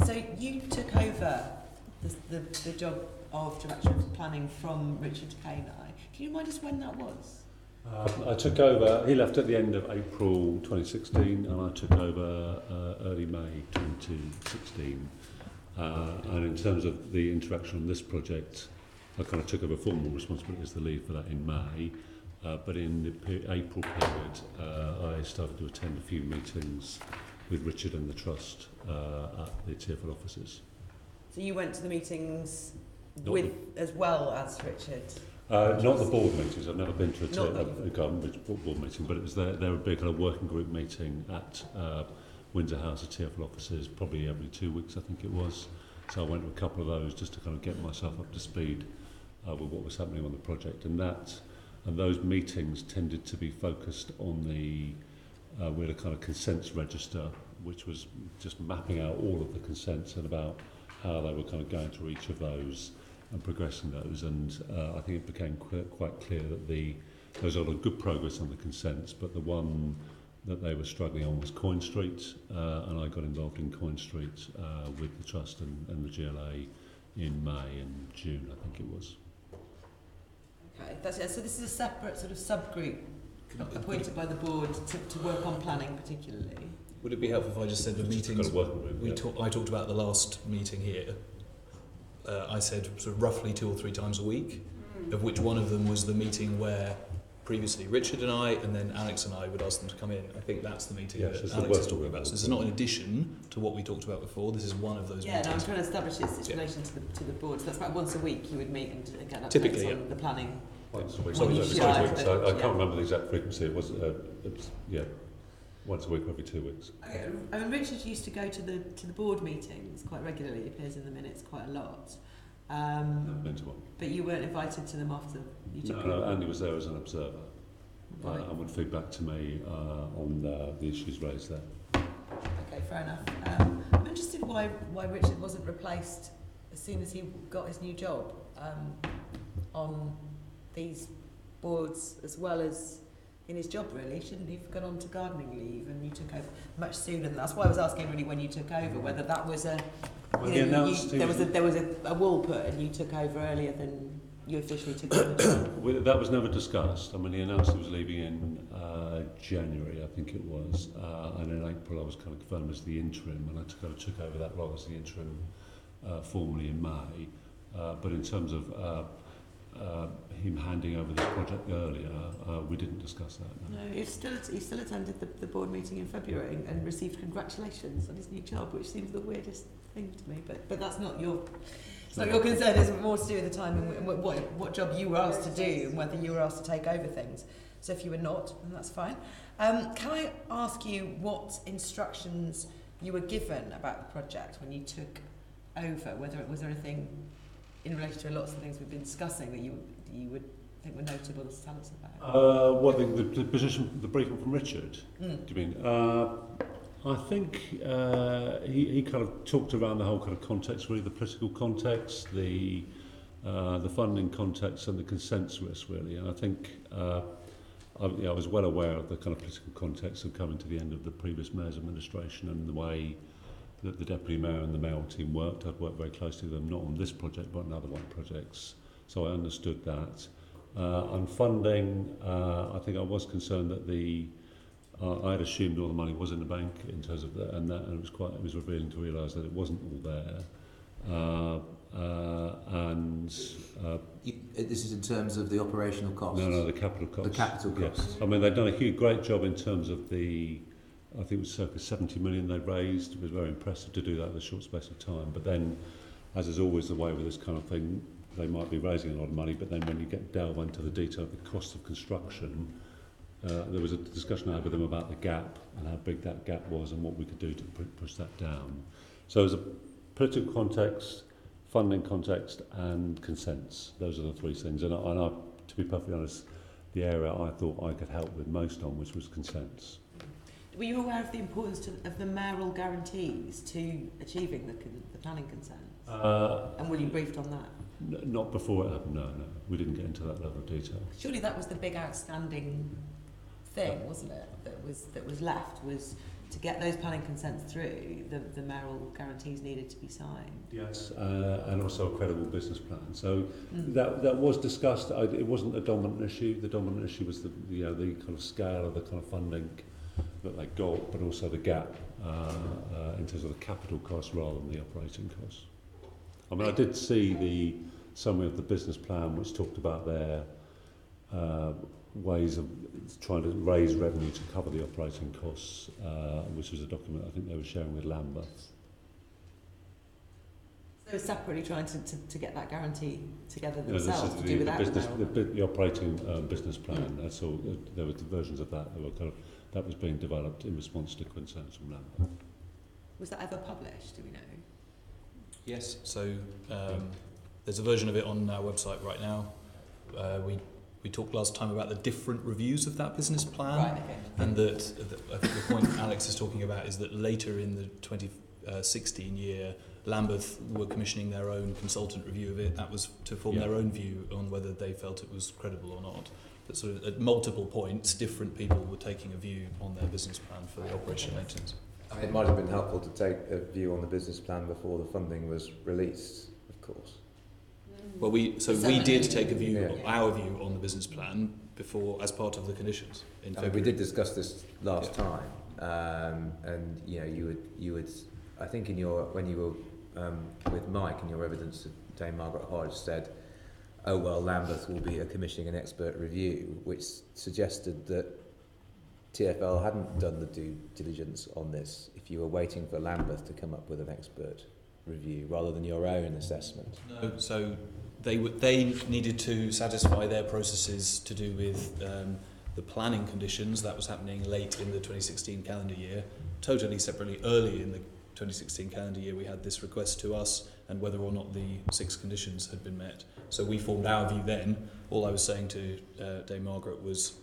So you took over the job of Director of Planning from Richard Kane. Can you remind us when that was? I took over, he left at the end of April 2016 and I took over early May 2016. And in terms of the interaction on this project, I kind of took over formal responsibility as the lead for that in May. But in the April period, I started to attend a few meetings with Richard and the Trust at the TfL offices. So you went to the meetings as well as Richard? Not the board meetings. I've never been to a Garden Bridge board meeting, but it was there would be a kind of working group meeting at Windsor House at TfL offices, probably every 2 weeks, I think it was. So I went to a couple of those just to kind of get myself up to speed with what was happening on the project, and that and those meetings tended to be focused on we had a kind of consents register, which was just mapping out all of the consents and about how they were kind of going through each of those and progressing those. And I think it became quite clear that there was a lot of good progress on the consents, but the one that they were struggling on was Coin Street, and I got involved in Coin Street with the Trust and the GLA in May and June, I think it was. Okay, that's it. So this is a separate sort of subgroup appointed by the board to work on planning particularly. Would it be helpful if I just said the meetings I talked about the last meeting here? I said sort of roughly 2 or 3 times a week, of which one of them was the meeting where previously Richard and I, and then Alex and I would ask them to come in. I think that's the meeting that Alex is talking about. So this is not in addition to what we talked about before. This is one of those meetings. Yeah, no, I'm trying to establish its relation to the board. So that's about once a week you would meet and get updates Typically, on the planning. Once a week. Well, Sorry, yeah, 2 weeks. I yeah. can't remember the exact frequency. It was once a week, every 2 weeks. Okay. I mean, Richard used to go to the board meetings quite regularly. It appears in the minutes quite a lot. But you weren't invited to them after you took No, Andy was there as an observer. Right. And would feed back to me on the issues raised there. Okay, fair enough. I'm interested why Richard wasn't replaced as soon as he got his new job on these boards as well as in his job, really. Shouldn't he have gone on to gardening leave and you took over much sooner than that? That's why I was asking really when you took over, whether that was there was a wall put and you took over earlier than you officially took over. That was never discussed. I mean, he announced he was leaving in January, I think it was, and in April I was kind of confirmed as the interim, and I took over that role as the interim formally in May. But in terms of him handing over this project earlier, we didn't discuss that. No, he still attended the board meeting in February and received congratulations on his new job, which seems the weirdest thing to me. But that's not your. It's not your concern. It's more to do with the time and what job you were asked to do and whether you were asked to take over things. So if you were not, then that's fine. Can I ask you what instructions you were given about the project when you took over? Was there anything in relation to lots of things we've been discussing that you would think were notable to tell us about? The briefing from Richard, do you mean? I think he kind of talked around the whole kind of context, really, the political context, the funding context and the consents risk, really. And I think I was well aware of the kind of political context of coming to the end of the previous mayor's administration and the way that the deputy mayor and the mayoral team worked. I'd worked very closely with them, not on this project, but on other projects. So I understood that. On funding, I think I was concerned that I had assumed all the money was in the bank in terms of that, and it was revealing to realise that it wasn't all there. This is in terms of the operational costs? No, the capital costs. The capital costs. Yes. I mean, they've done a great job in terms of I think it was circa 70 million they raised. It was very impressive to do that in a short space of time. But then, as is always the way with this kind of thing, they might be raising a lot of money, but then when you delve into the detail of the cost of construction, there was a discussion I had with them about the gap and how big that gap was and what we could do to push that down. So as a political context, funding context and consents, those are the 3 things. And I, to be perfectly honest, the area I thought I could help with most on, which was consents. Were you aware of the importance of the mayoral guarantees to achieving the planning consents? And were you briefed on that? Not before it happened, no. We didn't get into that level of detail. Surely that was the big outstanding thing, wasn't it? That was left was to get those planning consents through. The mayoral guarantees needed to be signed. Yes, and also a credible business plan. So that was discussed. It wasn't the dominant issue. The dominant issue was the kind of scale of the kind of funding that they got, but also the gap in terms of the capital costs rather than the operating costs. I mean, I did see the summary of the business plan, which talked about their ways of trying to raise revenue to cover the operating costs, which was a document I think they were sharing with Lambeth. So they were separately trying to get that guarantee together themselves to do without the operating business plan. That's all. There were versions of that that was being developed in response to concerns from Lambeth. Was that ever published? Do we know? Yes. So there's a version of it on our website right now. We we talked last time about the different reviews of that business plan, Right, okay. and that I think the point Alex is talking about is that later in the 2016 year, Lambeth were commissioning their own consultant review of it. That was to form their own view on whether they felt it was credible or not. But sort of at multiple points, different people were taking a view on their business plan for the operation and maintenance. I mean, it might have been helpful to take a view on the business plan before the funding was released, of course. Well, we did take a view, Yeah. our view on the business plan before, as part of the conditions in I mean, February. we did discuss this last time, and you would, I think when you were with Mike in your evidence, Dame Margaret Hodge said, "Oh well, Lambeth will be commissioning an expert review," which suggested that TfL hadn't done the due diligence on this. If you were waiting for Lambeth to come up with an expert review rather than your own assessment. No, so they needed to satisfy their processes to do with the planning conditions. That was happening late in the 2016 calendar year. Totally separately, early in the 2016 calendar year, we had this request to us and whether or not the 6 conditions had been met. So we formed our view then. All I was saying to Dame Margaret was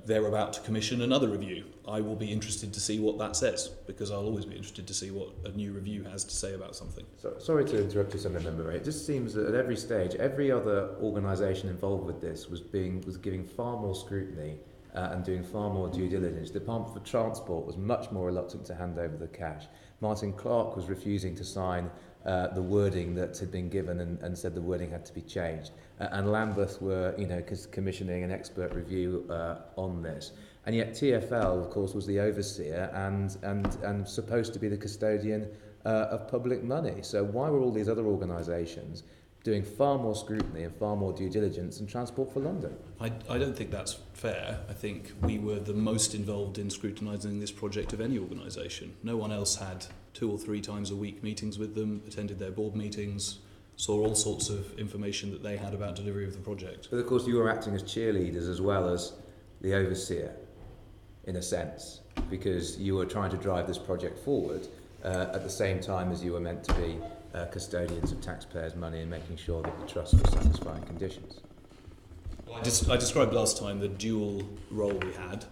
they're about to commission another review. I will be interested to see what that says, because I'll always be interested to see what a new review has to say about something. So, sorry to interrupt you, Assembly Member Ray. It just seems that at every stage, every other organisation involved with this was giving far more scrutiny and doing far more due diligence. The Department for Transport was much more reluctant to hand over the cash. Martin Clark was refusing to sign the wording that had been given and said the wording had to be changed. And Lambeth were, commissioning an expert review on this. And yet TfL, of course, was the overseer and supposed to be the custodian of public money. So why were all these other organisations doing far more scrutiny and far more due diligence than Transport for London? I don't think that's fair. I think we were the most involved in scrutinising this project of any organisation. No one else had 2 or 3 times a week meetings with them, attended their board meetings, saw all sorts of information that they had about delivery of the project. But of course you were acting as cheerleaders as well as the overseer, in a sense, because you were trying to drive this project forward at the same time as you were meant to be custodians of taxpayers' money and making sure that the trust was satisfying conditions. I described last time the dual role we had,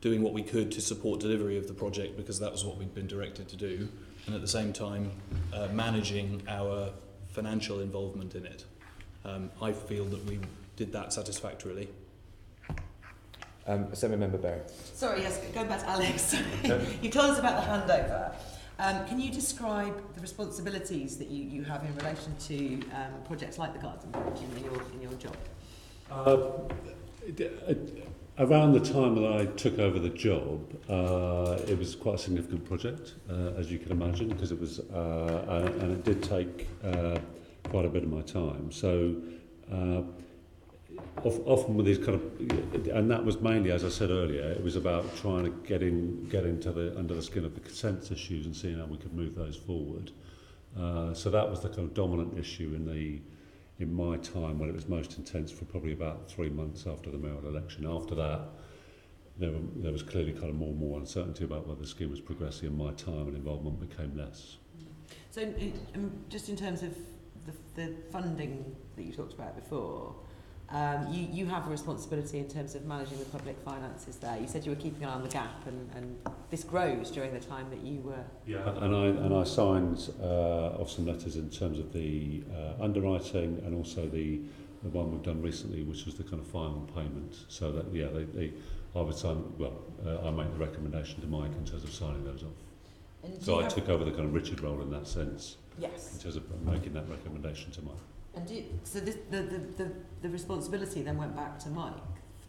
doing what we could to support delivery of the project because that was what we'd been directed to do, and at the same time managing our financial involvement in it. I feel that we did that satisfactorily. Assembly Member Berry. Sorry, yes, going back to Alex. You told us about the handover. Can you describe the responsibilities that you have in relation to projects like the Garden Bridge in your job? Around the time that I took over the job, it was quite a significant project, as you can imagine, because it was, and it did take quite a bit of my time. So often with these kind of, and that was mainly, as I said earlier, it was about trying to get into under the skin of the consent issues and seeing how we could move those forward. So that was the kind of dominant issue in my time, when it was most intense, for probably about 3 months after the mayoral election. After that, there was clearly kind of more and more uncertainty about whether the scheme was progressing, and my time and involvement became less. So just in terms of the funding that you talked about before, you have a responsibility in terms of managing the public finances there. You said you were keeping an eye on the gap, and this grows during the time that you were... Yeah, and I signed off some letters in terms of the underwriting, and also the one we've done recently, which was the kind of final payment. So that, yeah, I would sign, I make the recommendation to Mike in terms of signing those off. And so I took over the kind of Richard role in that sense. Yes. In terms of making that recommendation to Mike. And so the responsibility then went back to Mike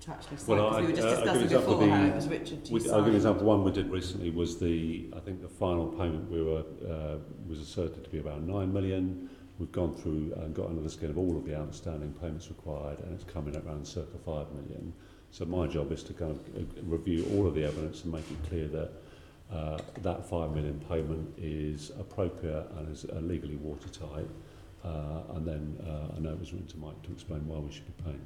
to actually sign, because we were just discussing before how it was Richard to sign. I'll give you an example. One we did recently was I think the final payment was asserted to be about 9 million. We've gone through and got under the skin of all of the outstanding payments required, and it's coming at around circa 5 million. So my job is to kind of review all of the evidence and make it clear that that 5 million payment is appropriate and is legally watertight. And then a note was written to Mike to explain why we should be paying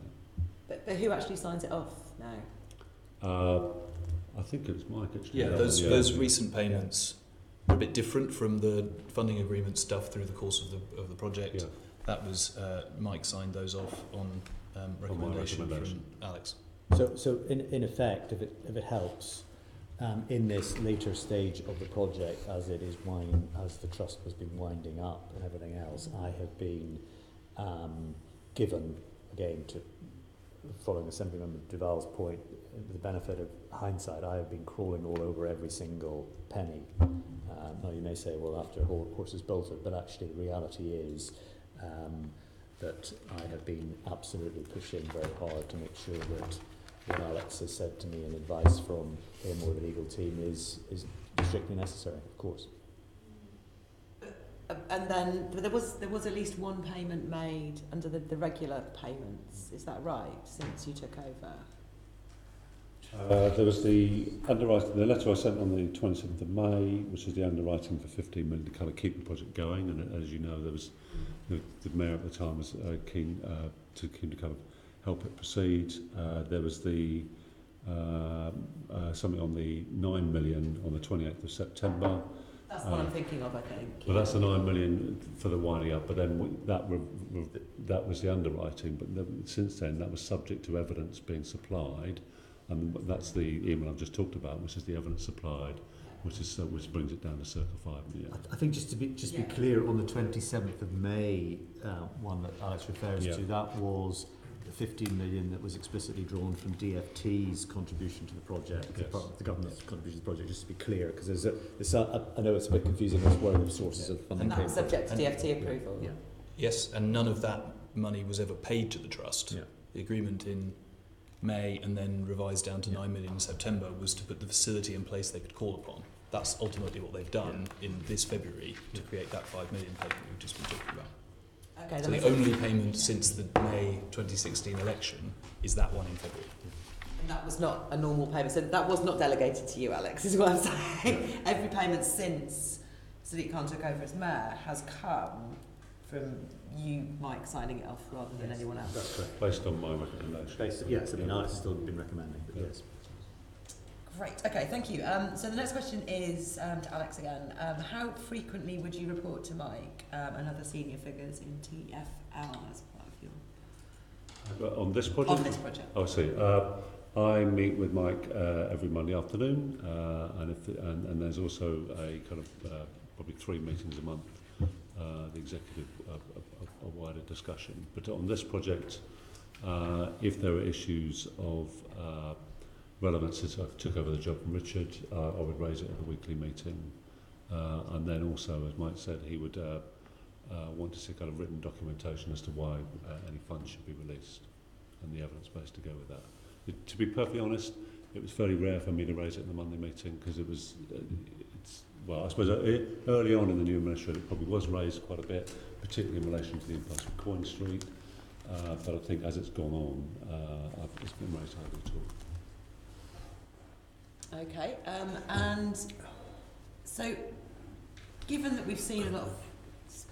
that. But who actually signs it off now? I think it was Mike actually. Yeah, those recent payments are a bit different from the funding agreement stuff through the course of the project. Yeah. That was Mike signed those off on recommendation from recommendation. Alex. So in effect, if it helps, in this later stage of the project, as the trust has been winding up and everything else, I have been given, again, following Assemblymember Duval's point, the benefit of hindsight, I have been crawling all over every single penny. Now you may say, well, after a horse is bolted, but actually the reality is that I have been absolutely pushing very hard to make sure that what Alex has said to me and advice from him or the legal team is strictly necessary, of course. And then there was at least one payment made under the regular payments. Is that right? Since you took over. There was the underwriting, the letter I sent on the 27th of May, which is the underwriting for 15 million to kind of keep the project going. And as you know, there was the mayor at the time was keen to kind of help it proceed. There was the something on the 9 million on the 28th of September. That's what I'm thinking of, I think. Well, that's the 9 million for the winding up, but then that was the underwriting. But since then, that was subject to evidence being supplied, and that's the email I've just talked about, which is the evidence supplied, which brings it down to circa 5 million. I think just to be clear, on the 27th of May, one that Alex refers to, that was the 15 million that was explicitly drawn from DFT's contribution to the project, the government's contribution to the project, just to be clear, because I know it's a bit confusing, there's where the sources of funding and that's subject to DFT approval. Yeah. Yes, and none of that money was ever paid to the trust. Yeah. The agreement in May and then revised down to 9 million in September was to put the facility in place they could call upon. That's ultimately what they've done in this February to create that 5 million payment we've just been talking about. Okay, So the only payment since the May 2016 election is that one in February. And that was not a normal payment. So that was not delegated to you, Alex, is what I'm saying. Every payment since Sadiq Khan took over as mayor has come from you, Mike, signing it off rather than anyone else. That's correct, based on my recommendation. Yes, I mean, Alex has still been recommending, but yes. Great. Okay, thank you. So the next question is to Alex again. How frequently would you report to Mike and other senior figures in TfL as part of your... On this project? On this project. Oh, I see. I meet with Mike every Monday afternoon, and there's also a kind of probably 3 meetings a month, the executive, a wider discussion. But on this project, if there are issues of relevance since I took over the job from Richard, I would raise it at the weekly meeting. And then also, as Mike said, he would want to see kind of written documentation as to why any funds should be released and the evidence base to go with that. To be perfectly honest, it was very rare for me to raise it in the Monday meeting because it was, well, I suppose early on in the new administration it probably was raised quite a bit, particularly in relation to the impasse of Coin Street. But I think as it's gone on, it's been raised hardly at all. Okay, and so given that we've seen a lot of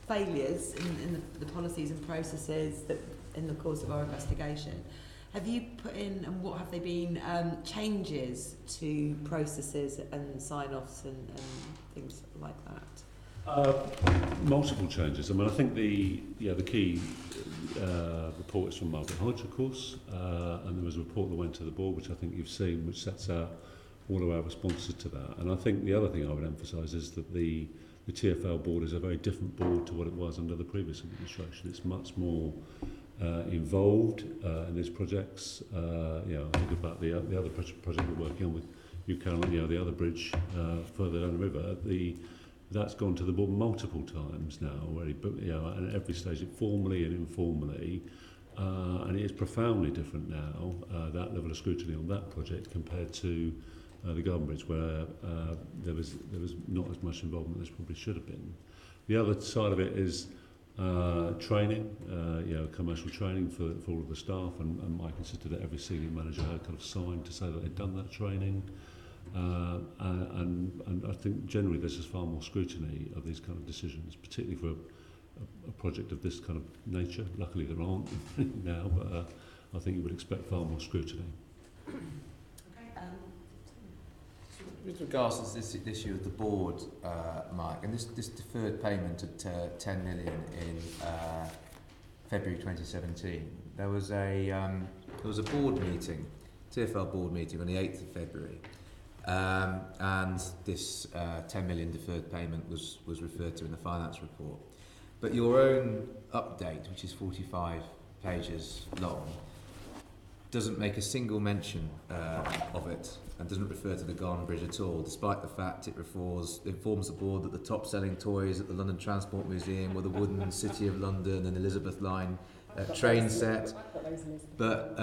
failures in the policies and processes that in the course of our investigation, have you put in, and what have they been, changes to processes and sign-offs and things like that? Multiple changes. I mean, I think the key report is from Margaret Hodge, of course, and there was a report that went to the board, which I think you've seen, which sets out all of our responses to that. And I think the other thing I would emphasise is that the TfL board is a very different board to what it was under the previous administration. It's much more involved in these projects. I think about the other project we're working on with you, Caroline, the other bridge further down the river. That's gone to the board multiple times now already, but and at every stage, formally and informally, and it is profoundly different now. That level of scrutiny on that project compared to the Garden Bridge, where there was not as much involvement as probably should have been. The other side of it is training, commercial training for all of the staff, and Mike insisted that every senior manager had kind of signed to say that they'd done that training. And I think generally there's just far more scrutiny of these kind of decisions, particularly for a project of this kind of nature. Luckily there aren't now, but I think you would expect far more scrutiny. With regards to this issue of the board, Mike, and this deferred payment of 10 million in February 2017, there was a board meeting, TfL board meeting on the 8th of February, and this 10 million deferred payment was referred to in the finance report. But your own update, which is 45 pages long, doesn't make a single mention of it and doesn't refer to the Garden Bridge at all, despite the fact it informs the board that the top-selling toys at the London Transport Museum were the wooden City of London and Elizabeth Line train set. But,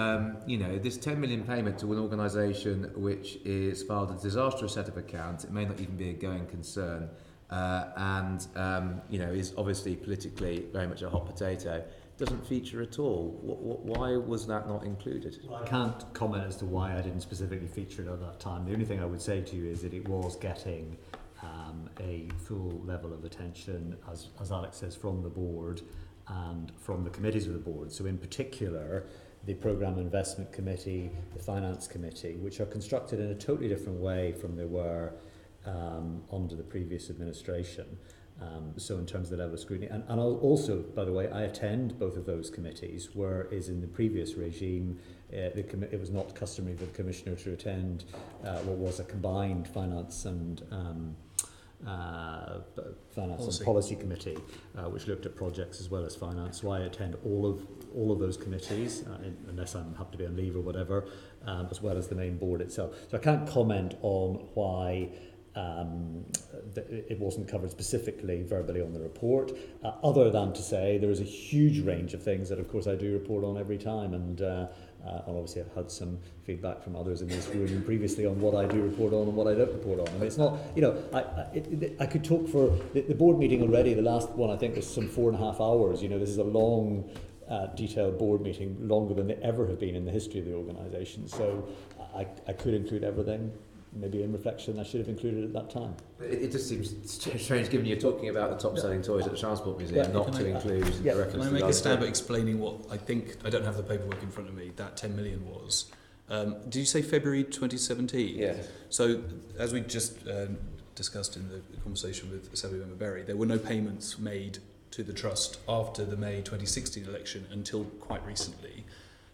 this 10 million payment to an organisation which is filed a disastrous set of accounts, it may not even be a going concern, is obviously politically very much a hot potato, doesn't feature at all. Why was that not included? Well, I can't comment as to why I didn't specifically feature it at that time. The only thing I would say to you is that it was getting a full level of attention, as Alex says, from the board and from the committees of the board. So in particular, the Programme Investment Committee, the Finance Committee, which are constructed in a totally different way from they were under the previous administration. So in terms of the level of scrutiny, and I'll also, by the way, I attend both of those committees, whereas in the previous regime, it was not customary for the Commissioner to attend what was a combined finance and policy committee, which looked at projects as well as finance. So I attend all of those committees, unless I have to be on leave or whatever, as well as the main board itself. So I can't comment on why it wasn't covered specifically verbally on the report, other than to say there is a huge range of things that of course I do report on every time, and obviously I've had some feedback from others in this room previously on what I do report on and what I don't report on. I mean, it's not, I could talk for the board meeting already. The last one I think was some 4.5 hours. This is a long detailed board meeting, longer than they ever have been in the history of the organisation, so I could include everything. Maybe in reflection I should have included at that time. It just seems strange, given you're talking about the top-selling toys at the Transport Museum, not to include a reference to. Can I make a stab at explaining what I think, I don't have the paperwork in front of me, that 10 million was? Did you say February 2017? Yes. So, as we just discussed in the conversation with Assembly Member Berry, there were no payments made to the Trust after the May 2016 election until quite recently.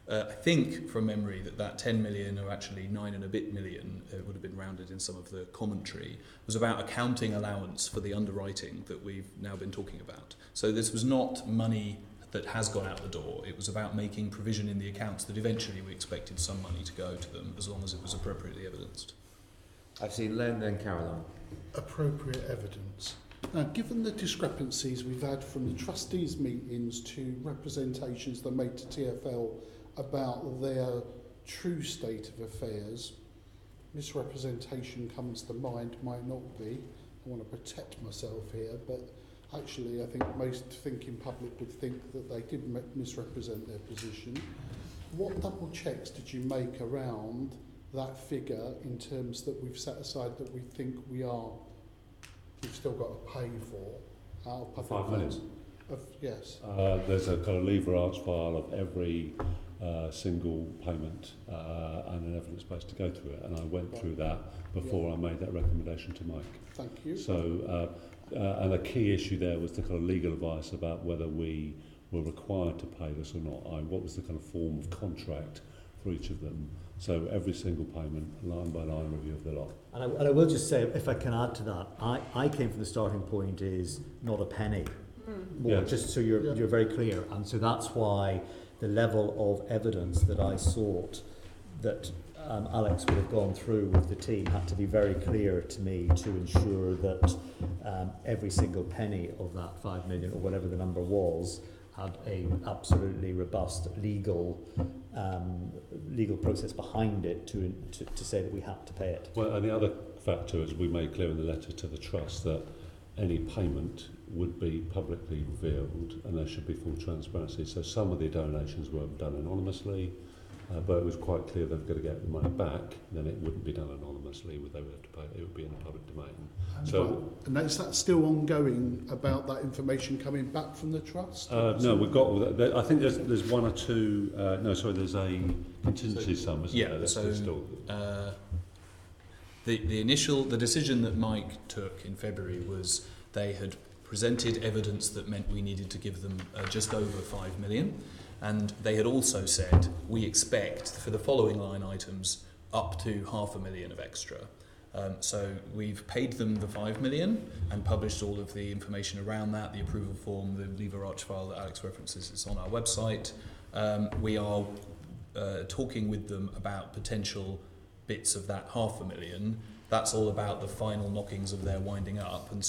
I think from memory that 10 million, or actually 9 and a bit million, it would have been rounded in some of the commentary, was about accounting allowance for the underwriting that we've now been talking about. So this was not money that has gone out the door. It was about making provision in the accounts that eventually we expected some money to go to them, as long as it was appropriately evidenced. I've seen Len, then Caroline. Appropriate evidence. Now, given the discrepancies we've had from the trustees' meetings to representations they made to TfL about their true state of affairs, misrepresentation comes to mind, might not be. I want to protect myself here, but actually I think most thinking public would think that they did misrepresent their position. What double checks did you make around that figure in terms that we've set aside that we think we've still got to pay for out of public 5 million. Yes. There's a kind of lever arch file of every single payment and an evidence base to go through it, and I went through that before I made that recommendation to Mike. Thank you. So, and the key issue there was the kind of legal advice about whether we were required to pay this or not. What was the kind of form of contract for each of them? So every single payment, line by line review of the lot. And I will just say, if I can add to that, I came from the starting point is not a penny more, just so you're very clear, and so that's why the level of evidence that I sought that Alex would have gone through with the team had to be very clear to me to ensure that every single penny of that 5 million or whatever the number was had a absolutely robust legal process behind it to say that we had to pay it. Well, and the other factor is we made clear in the letter to the Trust that any payment would be publicly revealed and there should be full transparency. So some of the donations were done anonymously, but it was quite clear they were going to get the money back, then it wouldn't be done anonymously, they would have to pay it, would be in the public domain. And is that still ongoing about that information coming back from the Trust? No, we've got, I think there's one or two, there's a contingency sum, isn't there? The decision that Mike took in February was they had presented evidence that meant we needed to give them just over 5 million. And they had also said, we expect for the following line items up to £500,000 of extra. So we've paid them the 5 million and published all of the information around that, the approval form, the lever arch file that Alex references is on our website. We are talking with them about potential bits of that 500,000. That's all about the final knockings of their winding up and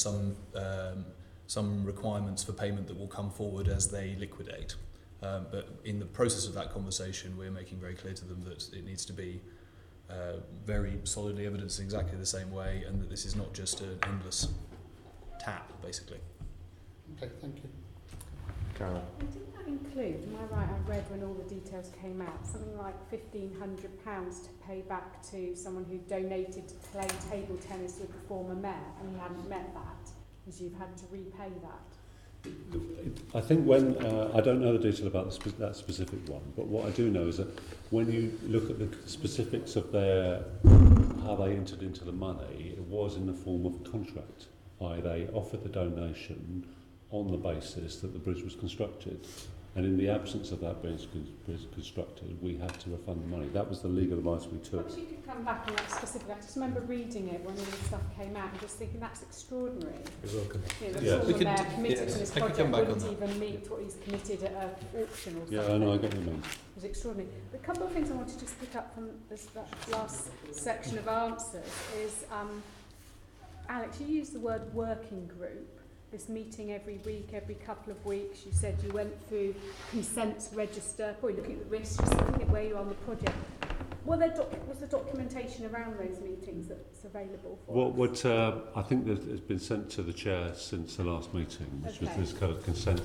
some requirements for payment that will come forward as they liquidate. But in the process of that conversation, we're making very clear to them that it needs to be very solidly evidenced in exactly the same way, and that this is not just an endless tap, basically. Okay, thank you. Carol. And didn't that include, am I right, I read when all the details came out, something like £1,500 to pay back to someone who donated to play table tennis with the former mayor, and he hadn't met that, because you've had to repay that? I think when, I don't know the detail about that specific one, but what I do know is that when you look at the specifics of how they entered into the money, it was in the form of a contract. They offered the donation on the basis that the bridge was constructed. And in the absence of that being constructed, we had to refund the money. That was the legal advice we took. Perhaps you could come back on that specifically. I just remember reading it when all this stuff came out and just thinking that's extraordinary. You're welcome. You know, the Yeah. former mayor committed to this I could project come back on wouldn't that. even meet what he's committed at an auction or something. Yeah, I know, I get what you mean. It was extraordinary. A couple of things I want to just pick up from that last section of answers is, Alex, you used the word working group. This meeting every week, every couple of weeks. You said you went through consents register, probably looking at the risks, just looking at where you are on the project. Was the documentation around those meetings that's available for us? I think that it's been sent to the chair since the last meeting, which was Okay. this kind of consent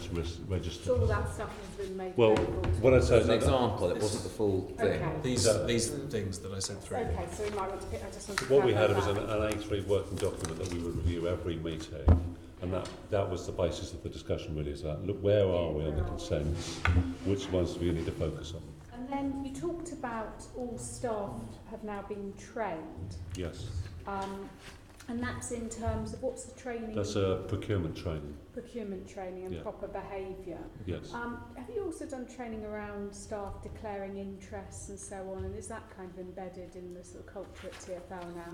register. So all that stuff has been made Well, available to what I'd say As is an that example, it wasn't the full thing. Okay. These things that I said through. Okay, so we might want to pick, I just want to what we had clarify was an that. A3 working document that we would review every meeting, and that was the basis of the discussion really, is that, look, where are we on the consents, which ones do we need to focus on? And then you talked about all staff have now been trained. Yes, And that's in terms of what's the training? that's a procurement training, Procurement training and Yeah. proper behaviour. yes. Have you also done training around staff declaring interests and so on? And is that kind of embedded in the sort of culture at TfL now?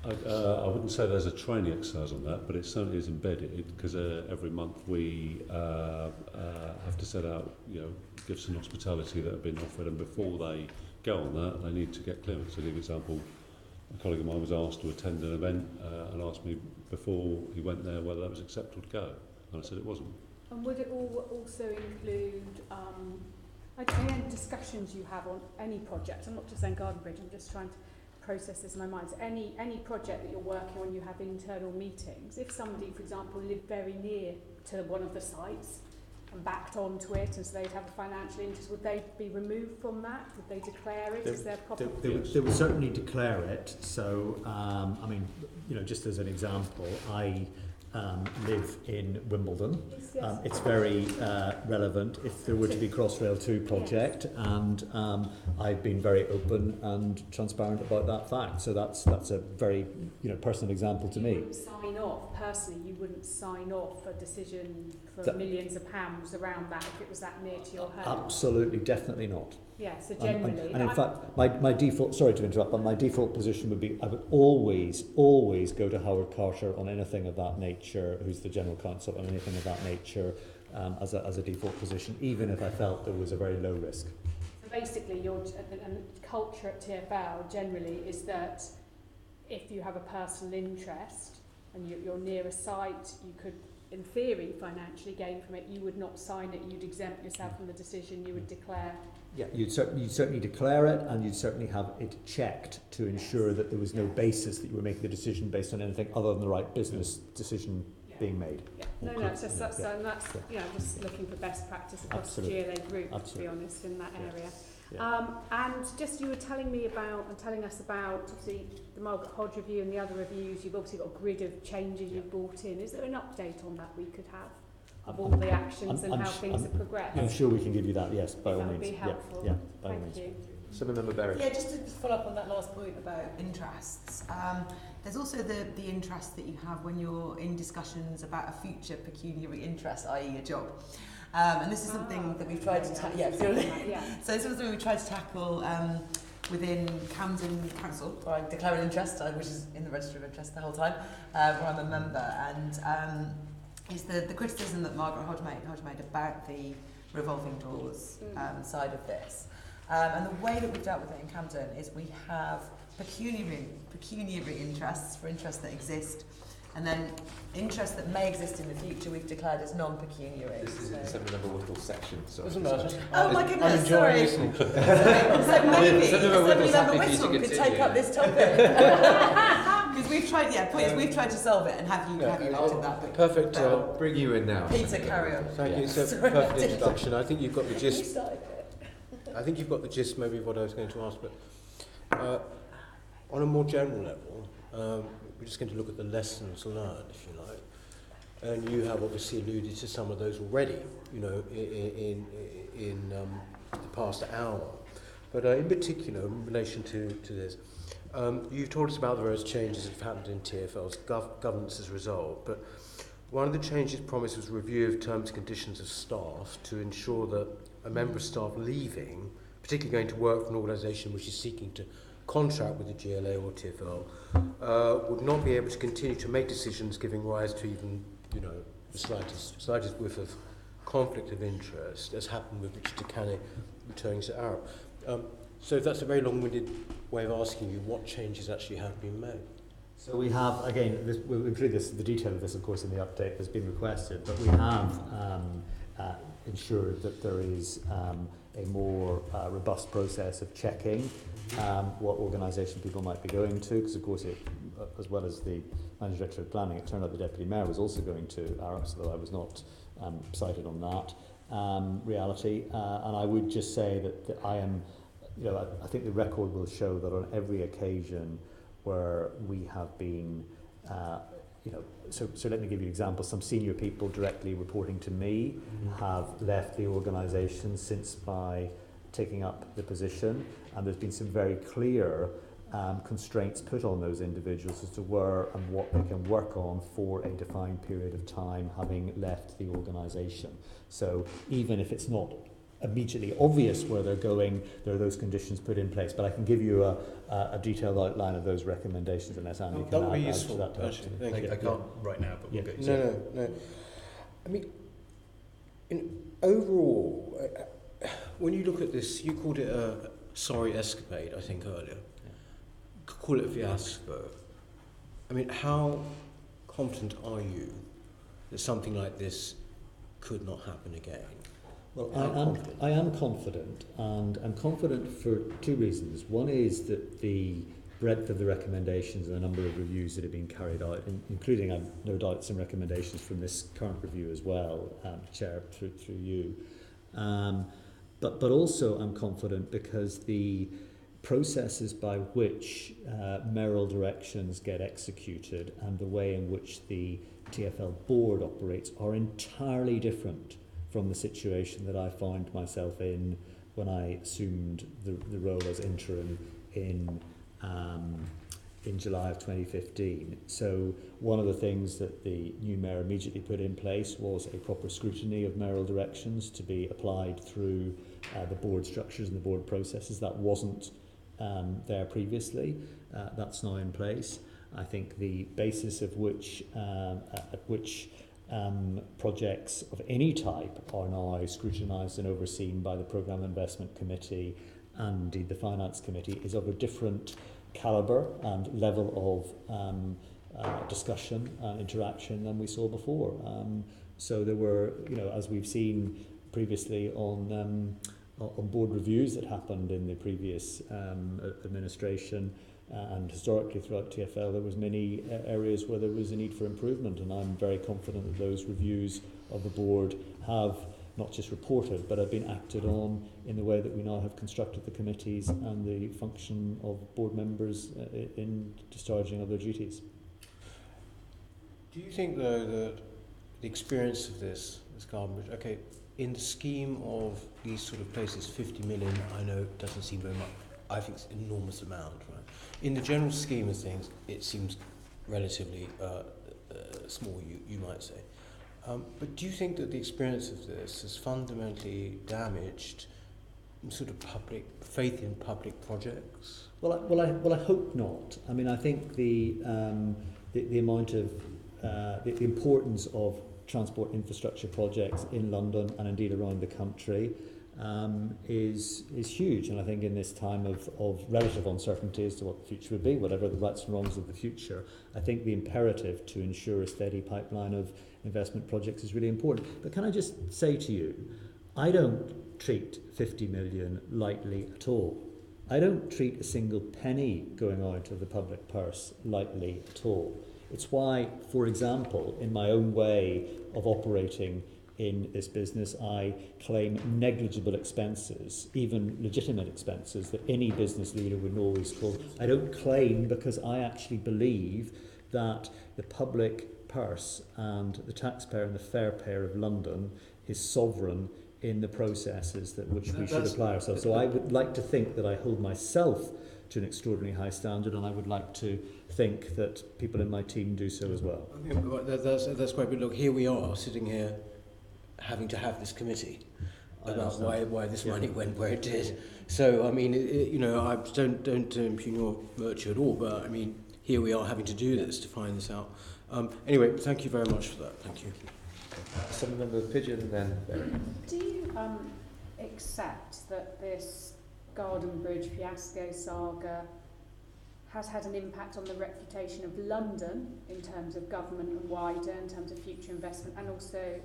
I wouldn't say there's a training exercise on that, but it certainly is embedded, because every month we have to set out, gifts and hospitality that have been offered, and before they go on that, they need to get clearance. So, for example, a colleague of mine was asked to attend an event and asked me before he went there whether that was acceptable to go, and I said it wasn't. And would it also include again, discussions you have on any project? I'm not just saying Garden Bridge, I'm just trying to process this in my mind. So any project that you're working on, you have internal meetings. If somebody, for example, lived very near to one of the sites and backed onto it, and so they'd have a financial interest, would they be removed from that? Would they declare it? Is there proper... They would certainly declare it. So, I mean, just as an example, I live in Wimbledon. Yes. It's very relevant if there were to be Crossrail 2 project, and I've been very open and transparent about that fact. So that's a very personal example to me. You wouldn't sign off, personally, you wouldn't sign off a decision for millions of pounds around that if it was that near to your home? Absolutely, definitely not. Yeah, so generally... And in fact, my default, sorry to interrupt, but my default position would be I would always go to Howard Carter on anything of that nature, who's the General Counsel, on anything of that nature as a default position, even if I felt there was a very low risk. So basically, and culture at TfL generally is that if you have a personal interest and you're near a site, you could, in theory, financially gain from it. You would not sign it, you'd exempt yourself from the decision, you would declare... Yeah, you'd certainly declare it, and you'd certainly have it checked to ensure that there was no basis that you were making the decision based on anything other than the right business decision being made. Yeah. No, it's just that's just looking for best practice across Absolutely. the GLA group, Absolutely. to be honest, in that area. Yeah. And just you were telling us about obviously the Margaret Hodge review and the other reviews. You've obviously got a grid of changes you've brought in. Is there an update on that we could have of all the actions and how things have progressed? I'm sure we can give you that. Yes, by all That would means. be helpful. Yeah, by all Thank means. you. Member Berry. Yeah, just to follow up on that last point about interests. There's also the interest that you have when you're in discussions about a future pecuniary interest, i.e. a job. And this is something that we've tried to tackle. So this is something we've tried to tackle within Camden Council, where I declare an interest, which is in the Register of Interest the whole time, where I'm a member. And is the criticism that Margaret Hodge made about the revolving doors side of this. And the way that we've dealt with it in Camden is we have pecuniary interests for interests that exist, and then interests that may exist in the future we've declared as non-pecuniary. This is in Assembly Member Whittle's section. So Doesn't matter. Oh my goodness, I'm enjoying sorry. listening. So maybe Assembly Member Assembly Member happy for you to Whittle could take continue. up this topic. Because we've tried, we've tried to solve it and have you looked at that. But Perfect. I'll bring you in now. Peter, carry on. Thank you. It's a Sorry, I perfect didn't- introduction. I think you've got the You gist. started it. I think you've got the gist maybe of what I was going to ask, but on a more general level, we're just going to look at the lessons learned, if you like. And you have obviously alluded to some of those already, you know, in the past hour. But in particular, in relation to this, you've told us about the various changes that have happened in TfL's governance as a result, but one of the changes promised was review of terms and conditions of staff to ensure that a member of staff leaving, particularly going to work for an organisation which is seeking to contract with the GLA or TfL, would not be able to continue to make decisions giving rise to even, you know, the slightest whiff of conflict of interest, as happened with Richard Canny returning to Arab. So that's a very long-winded way of asking you what changes actually have been made. So we have, again, we'll include the detail of this, of course, in the update that's been requested, but we have ensured that there is a more robust process of checking what organisation people might be going to, because, of course, as well as the Managing Director of Planning, it turned out the Deputy Mayor was also going to Arabs, though I was not cited on that reality. And I would just say that I am, you know, I think the record will show that on every occasion where we have been, you know, so let me give you an example. Some senior people directly reporting to me have left the organisation since my taking up the position, and there's been some very clear constraints put on those individuals as to where and what they can work on for a defined period of time having left the organisation. So even if it's not immediately obvious where they're going, there are those conditions put in place. But I can give you a detailed outline of those recommendations, unless Andy can That would be add useful, to that. actually. Thank you. I can't right now, but we'll Yeah. get to it. No. I mean, overall, when you look at this, you called it a sorry escapade, I think, earlier. Call it a fiasco. I mean, how confident are you that something like this could not happen again? Well, How I am confident, and I'm confident for two reasons. One is that the breadth of the recommendations and the number of reviews that have been carried out, including, I've no doubt, some recommendations from this current review as well, Chair, through you. But also I'm confident because the processes by which mayoral directions get executed and the way in which the TfL board operates are entirely different from the situation that I found myself in when I assumed the role as interim in July of 2015. So one of the things that the new mayor immediately put in place was a proper scrutiny of mayoral directions to be applied through the board structures and the board processes. That wasn't there previously. That's now in place. I think the basis of which at which projects of any type are now scrutinised and overseen by the Programme Investment Committee and indeed the Finance Committee is of a different calibre and level of discussion and interaction than we saw before. So there were, you know, as we've seen previously on board reviews that happened in the previous administration, and historically throughout TfL, there was many areas where there was a need for improvement, and I'm very confident that those reviews of the board have not just reported, but have been acted on in the way that we now have constructed the committees and the function of board members in discharging of their duties. Do you think, though, that the experience of this garden bridge, okay, in the scheme of these sort of places, 50 million, I know it doesn't seem very much. I think it's an enormous amount, right? In the general scheme of things, it seems relatively small, you might say. But do you think that the experience of this has fundamentally damaged sort of public faith in public projects? Well, I hope not. I mean, I think the amount of the importance of transport infrastructure projects in London and indeed around the country is huge. And I think in this time of relative uncertainty as to what the future would be, whatever the rights and wrongs of the future, I think the imperative to ensure a steady pipeline of investment projects is really important. But can I just say to you, I don't treat 50 million lightly at all. I don't treat a single penny going out of the public purse lightly at all. It's why, for example, in my own way of operating in this business, I claim negligible expenses, even legitimate expenses that any business leader would always call. I don't claim because I actually believe that the public purse and the taxpayer and the fair payer of London is sovereign in the processes that which we should apply ourselves. So I would like to think that I hold myself to an extraordinarily high standard, and I would like to think that people in my team do so as well. Okay, but that's quite good. Look, here we are sitting here having to have this committee about why this money went where it did. So I mean, I don't impugn your virtue at all, but I mean, here we are having to do this to find this out. Anyway, thank you very much for that. Thank you. Some member of Pigeon and then Barry. Do you accept that this Garden Bridge fiasco saga has had an impact on the reputation of London in terms of government and wider, in terms of future investment, and also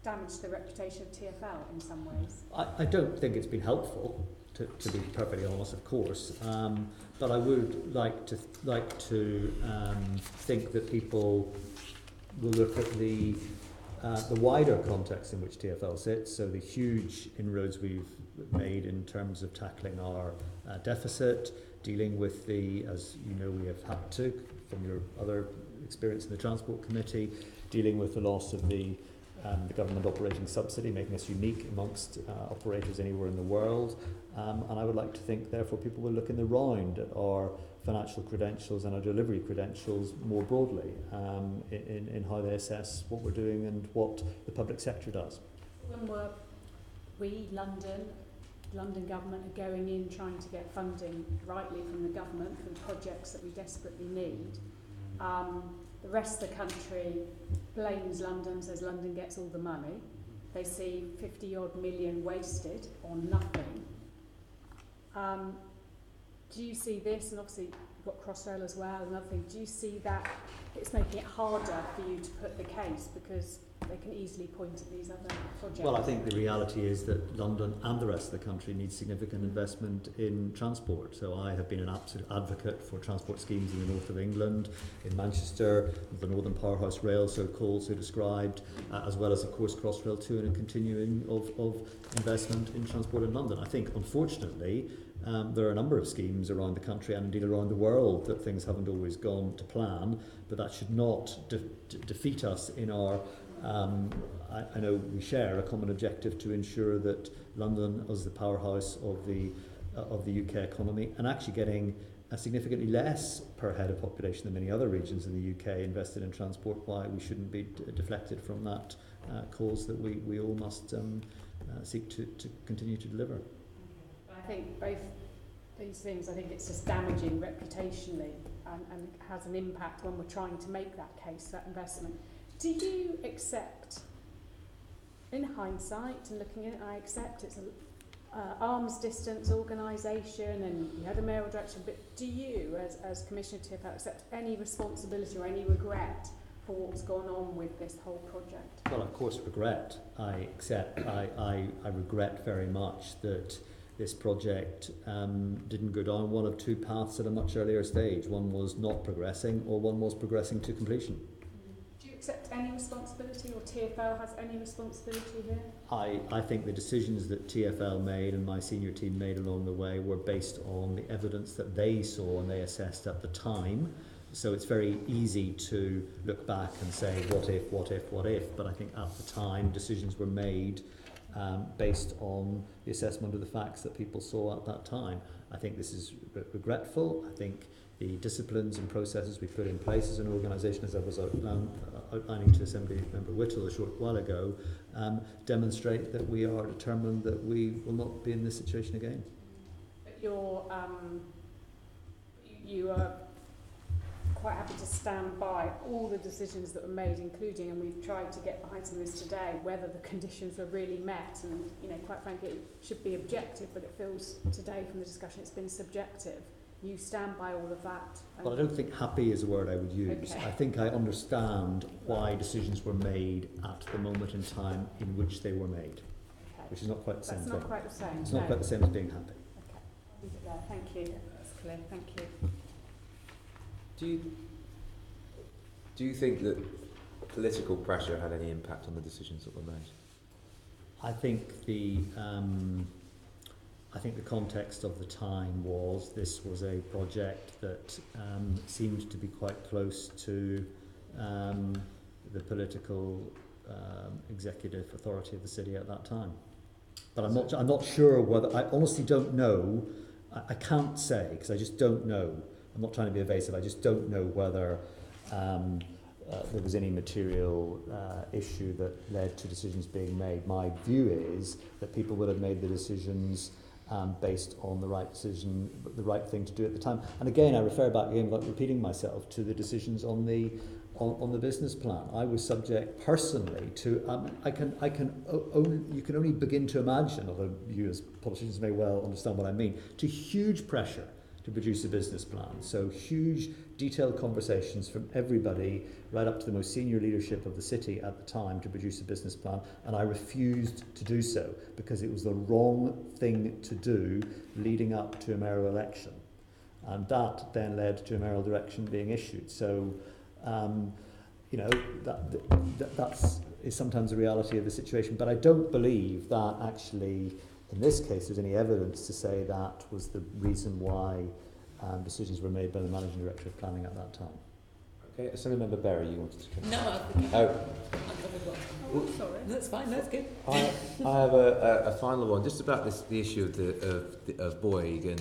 damaged the reputation of TfL in some ways? I don't think it's been helpful, to be perfectly honest, of course. But I would like to think that people will look at the wider context in which TfL sits, so the huge inroads we've made in terms of tackling our deficit, dealing with as you know we have had to, from your other experience in the Transport Committee, dealing with the loss of the government operating subsidy, making us unique amongst operators anywhere in the world. And I would like to think, therefore, people will look in the round at our financial credentials and our delivery credentials more broadly in how they assess what we're doing and what the public sector does. When we, London government, are going in trying to get funding rightly from the government for the projects that we desperately need, the rest of the country blames London, says London gets all the money. They see 50-odd million wasted on nothing. Do you see this, and obviously you've got Crossrail as well, another thing, do you see that it's making it harder for you to put the case because they can easily point at these other projects? Well, I think the reality is that London and the rest of the country need significant investment in transport. So I have been an absolute advocate for transport schemes in the north of England, in Manchester, the Northern Powerhouse Rail, so called, so described, as well as, of course, Crossrail 2 and a continuing of investment in transport in London. I think, unfortunately, there are a number of schemes around the country and indeed around the world that things haven't always gone to plan, but that should not defeat us in our I know we share a common objective to ensure that London as the powerhouse of the UK economy, and actually getting significantly less per head of population than many other regions in the UK invested in transport, why we shouldn't be deflected from that cause that we all must seek to continue to deliver. I think both these things, I think it's just damaging reputationally and has an impact when we're trying to make that case, that investment. Do you accept, in hindsight and looking at it, I accept it's an arm's distance organisation and you had a mayoral direction, but do you, as Commissioner TfL, accept any responsibility or any regret for what's gone on with this whole project? Well, of course, regret. I regret very much that this project didn't go down one of two paths at a much earlier stage. One was not progressing, or one was progressing to completion. Do you accept any responsibility, or TfL has any responsibility here? I think the decisions that TfL made and my senior team made along the way were based on the evidence that they saw and they assessed at the time. So it's very easy to look back and say, what if, what if, what if? But I think at the time, decisions were made based on the assessment of the facts that people saw at that time. I think this is regretful. I think the disciplines and processes we put in place as an organisation, as I was outlining to Assembly Member Whittle a short while ago, demonstrate that we are determined that we will not be in this situation again. But you are quite happy to stand by all the decisions that were made, including, and we've tried to get behind some of this today, whether the conditions were really met, and quite frankly it should be objective, but it feels today from the discussion it's been subjective. You stand by all of that? Well, I don't think happy is a word I would use. Okay. I think I understand why decisions were made at the moment in time in which they were made, Okay. which is not quite the same That's thing. not quite the same. It's not quite the same as being happy. Okay, leave it there. Thank you. That's clear. Thank you. Do you think that political pressure had any impact on the decisions that were made? I think the context of the time was this was a project that seemed to be quite close to the political executive authority of the city at that time. But I'm not sure whether, I honestly don't know. I can't say because I just don't know. I'm not trying to be evasive. I just don't know whether there was any material issue that led to decisions being made. My view is that people would have made the decisions based on the right decision, the right thing to do at the time. And again, I refer back, again, without repeating myself, to the decisions on the business plan. I was subject personally to, you can only begin to imagine, although you as politicians may well understand what I mean, to huge pressure to produce a business plan. So huge detailed conversations from everybody right up to the most senior leadership of the city at the time to produce a business plan, and I refused to do so because it was the wrong thing to do leading up to a mayoral election, and that then led to a mayoral direction being issued. So that's is sometimes the reality of the situation, but I don't believe that actually in this case there's any evidence to say that was the reason why decisions were made by the Managing Director of Planning at that time. Okay, Assembly Member Berry, you wanted to come? No, Oh, Oh, sorry. that's fine. That's good. I have a final one, just about the issue of Boyd and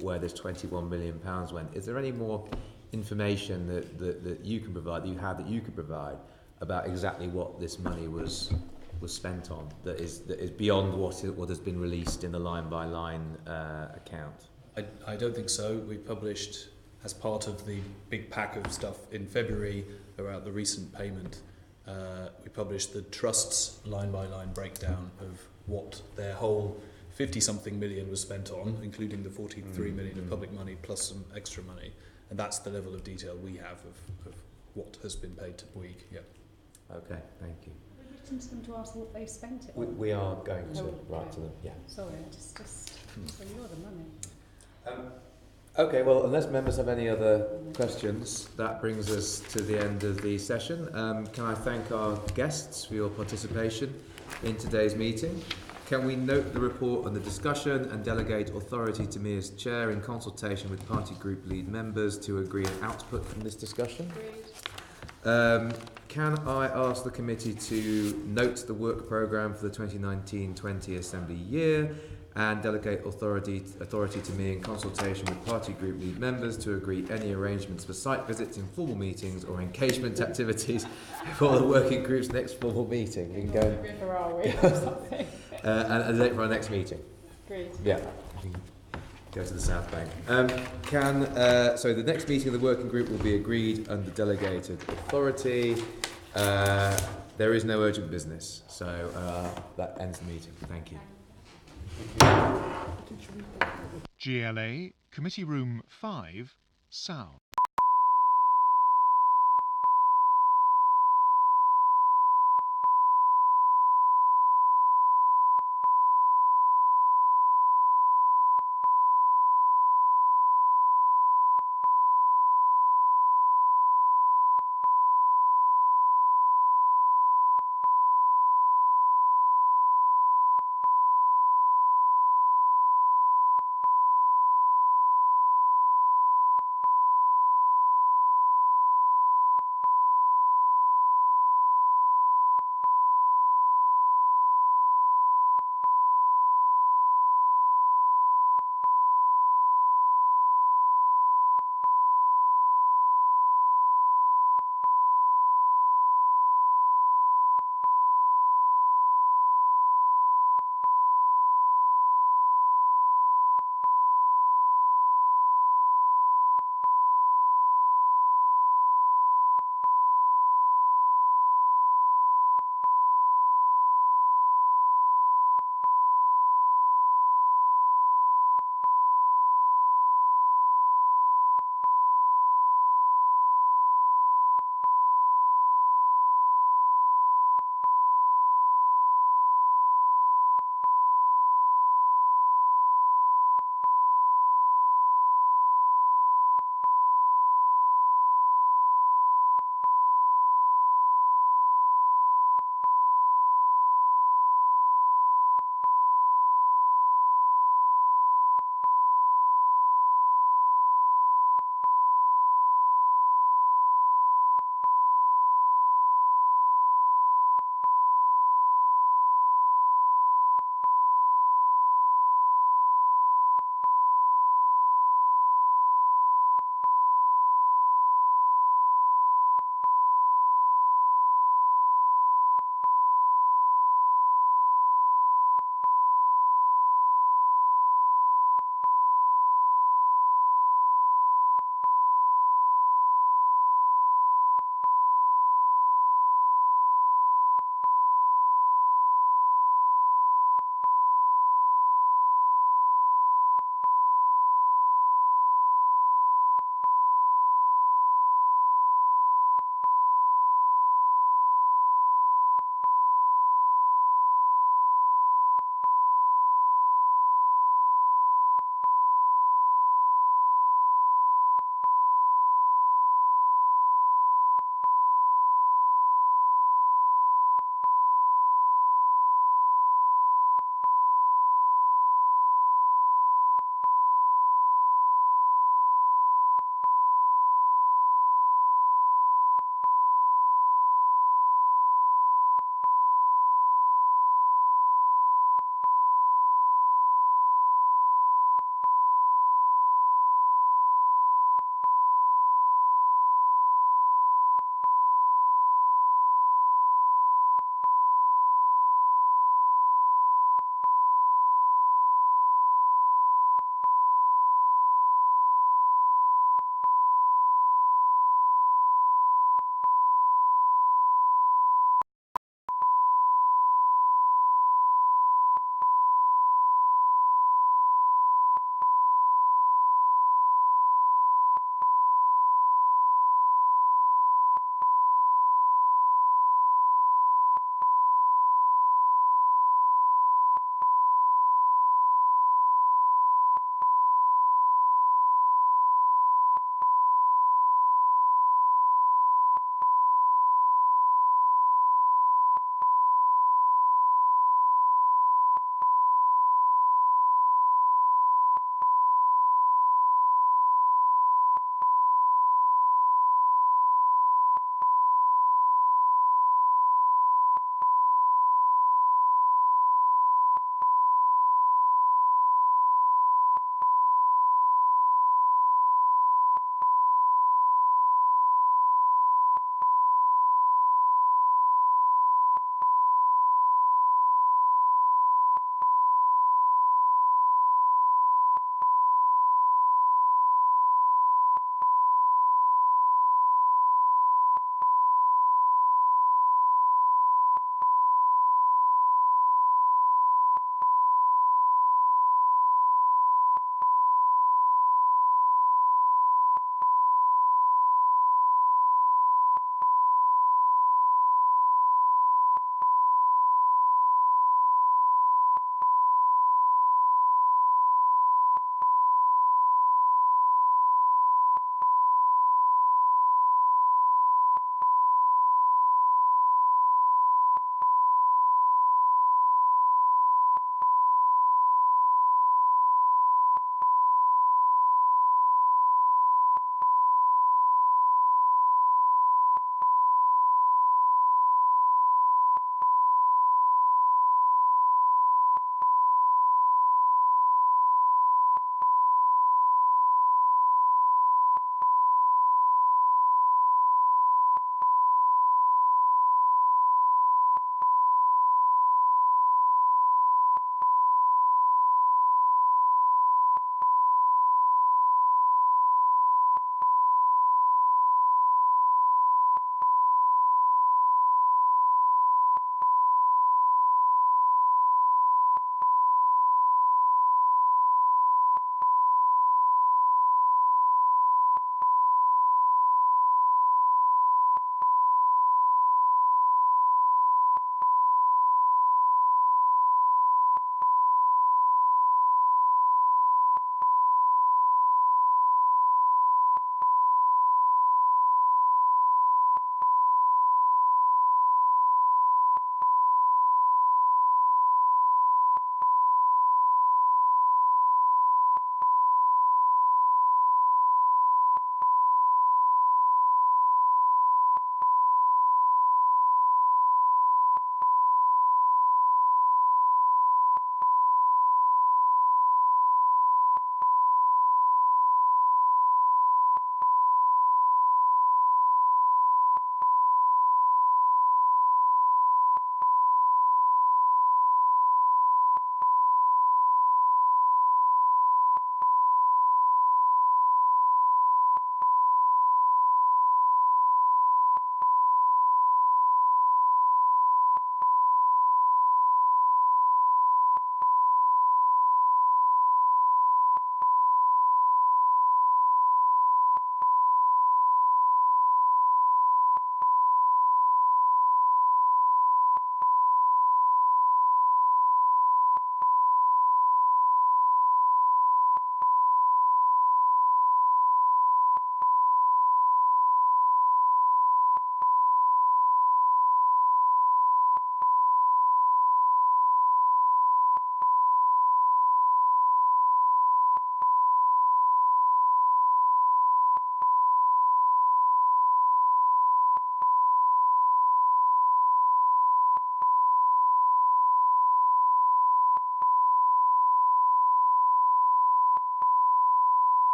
where this £21 million went. Is there any more information that you can provide, that you could provide about exactly what this money was spent on, that is beyond what has been released in the line-by-line account? I don't think so. We published, as part of the big pack of stuff in February about the recent payment, we published the Trust's line-by-line breakdown of what their whole 50-something million was spent on, including the 43 million of public money plus some extra money. And that's the level of detail we have of what has been paid to Bouygues. Yeah. Okay, thank you. Have you written to them to ask what they spent it on? We are going to Oh, write okay. to them, yeah. Sorry, I just so you're the money. Okay, well, unless members have any other questions, that brings us to the end of the session. Can I thank our guests for your participation in today's meeting? Can we note the report and the discussion and delegate authority to me as chair in consultation with party group lead members to agree an output from this discussion? Can I ask the committee to note the work programme for the 2019-20 Assembly year and delegate authority to me in consultation with party group lead members to agree any arrangements for site visits, informal meetings or engagement activities for the working group's next formal meeting? We can go River are we or something? and a date for our next meeting. Agreed. Yeah. Go to the South Bank. So the next meeting of the working group will be agreed under delegated authority. There is no urgent business, so that ends the meeting. Thank you. GLA, Committee Room 5, South.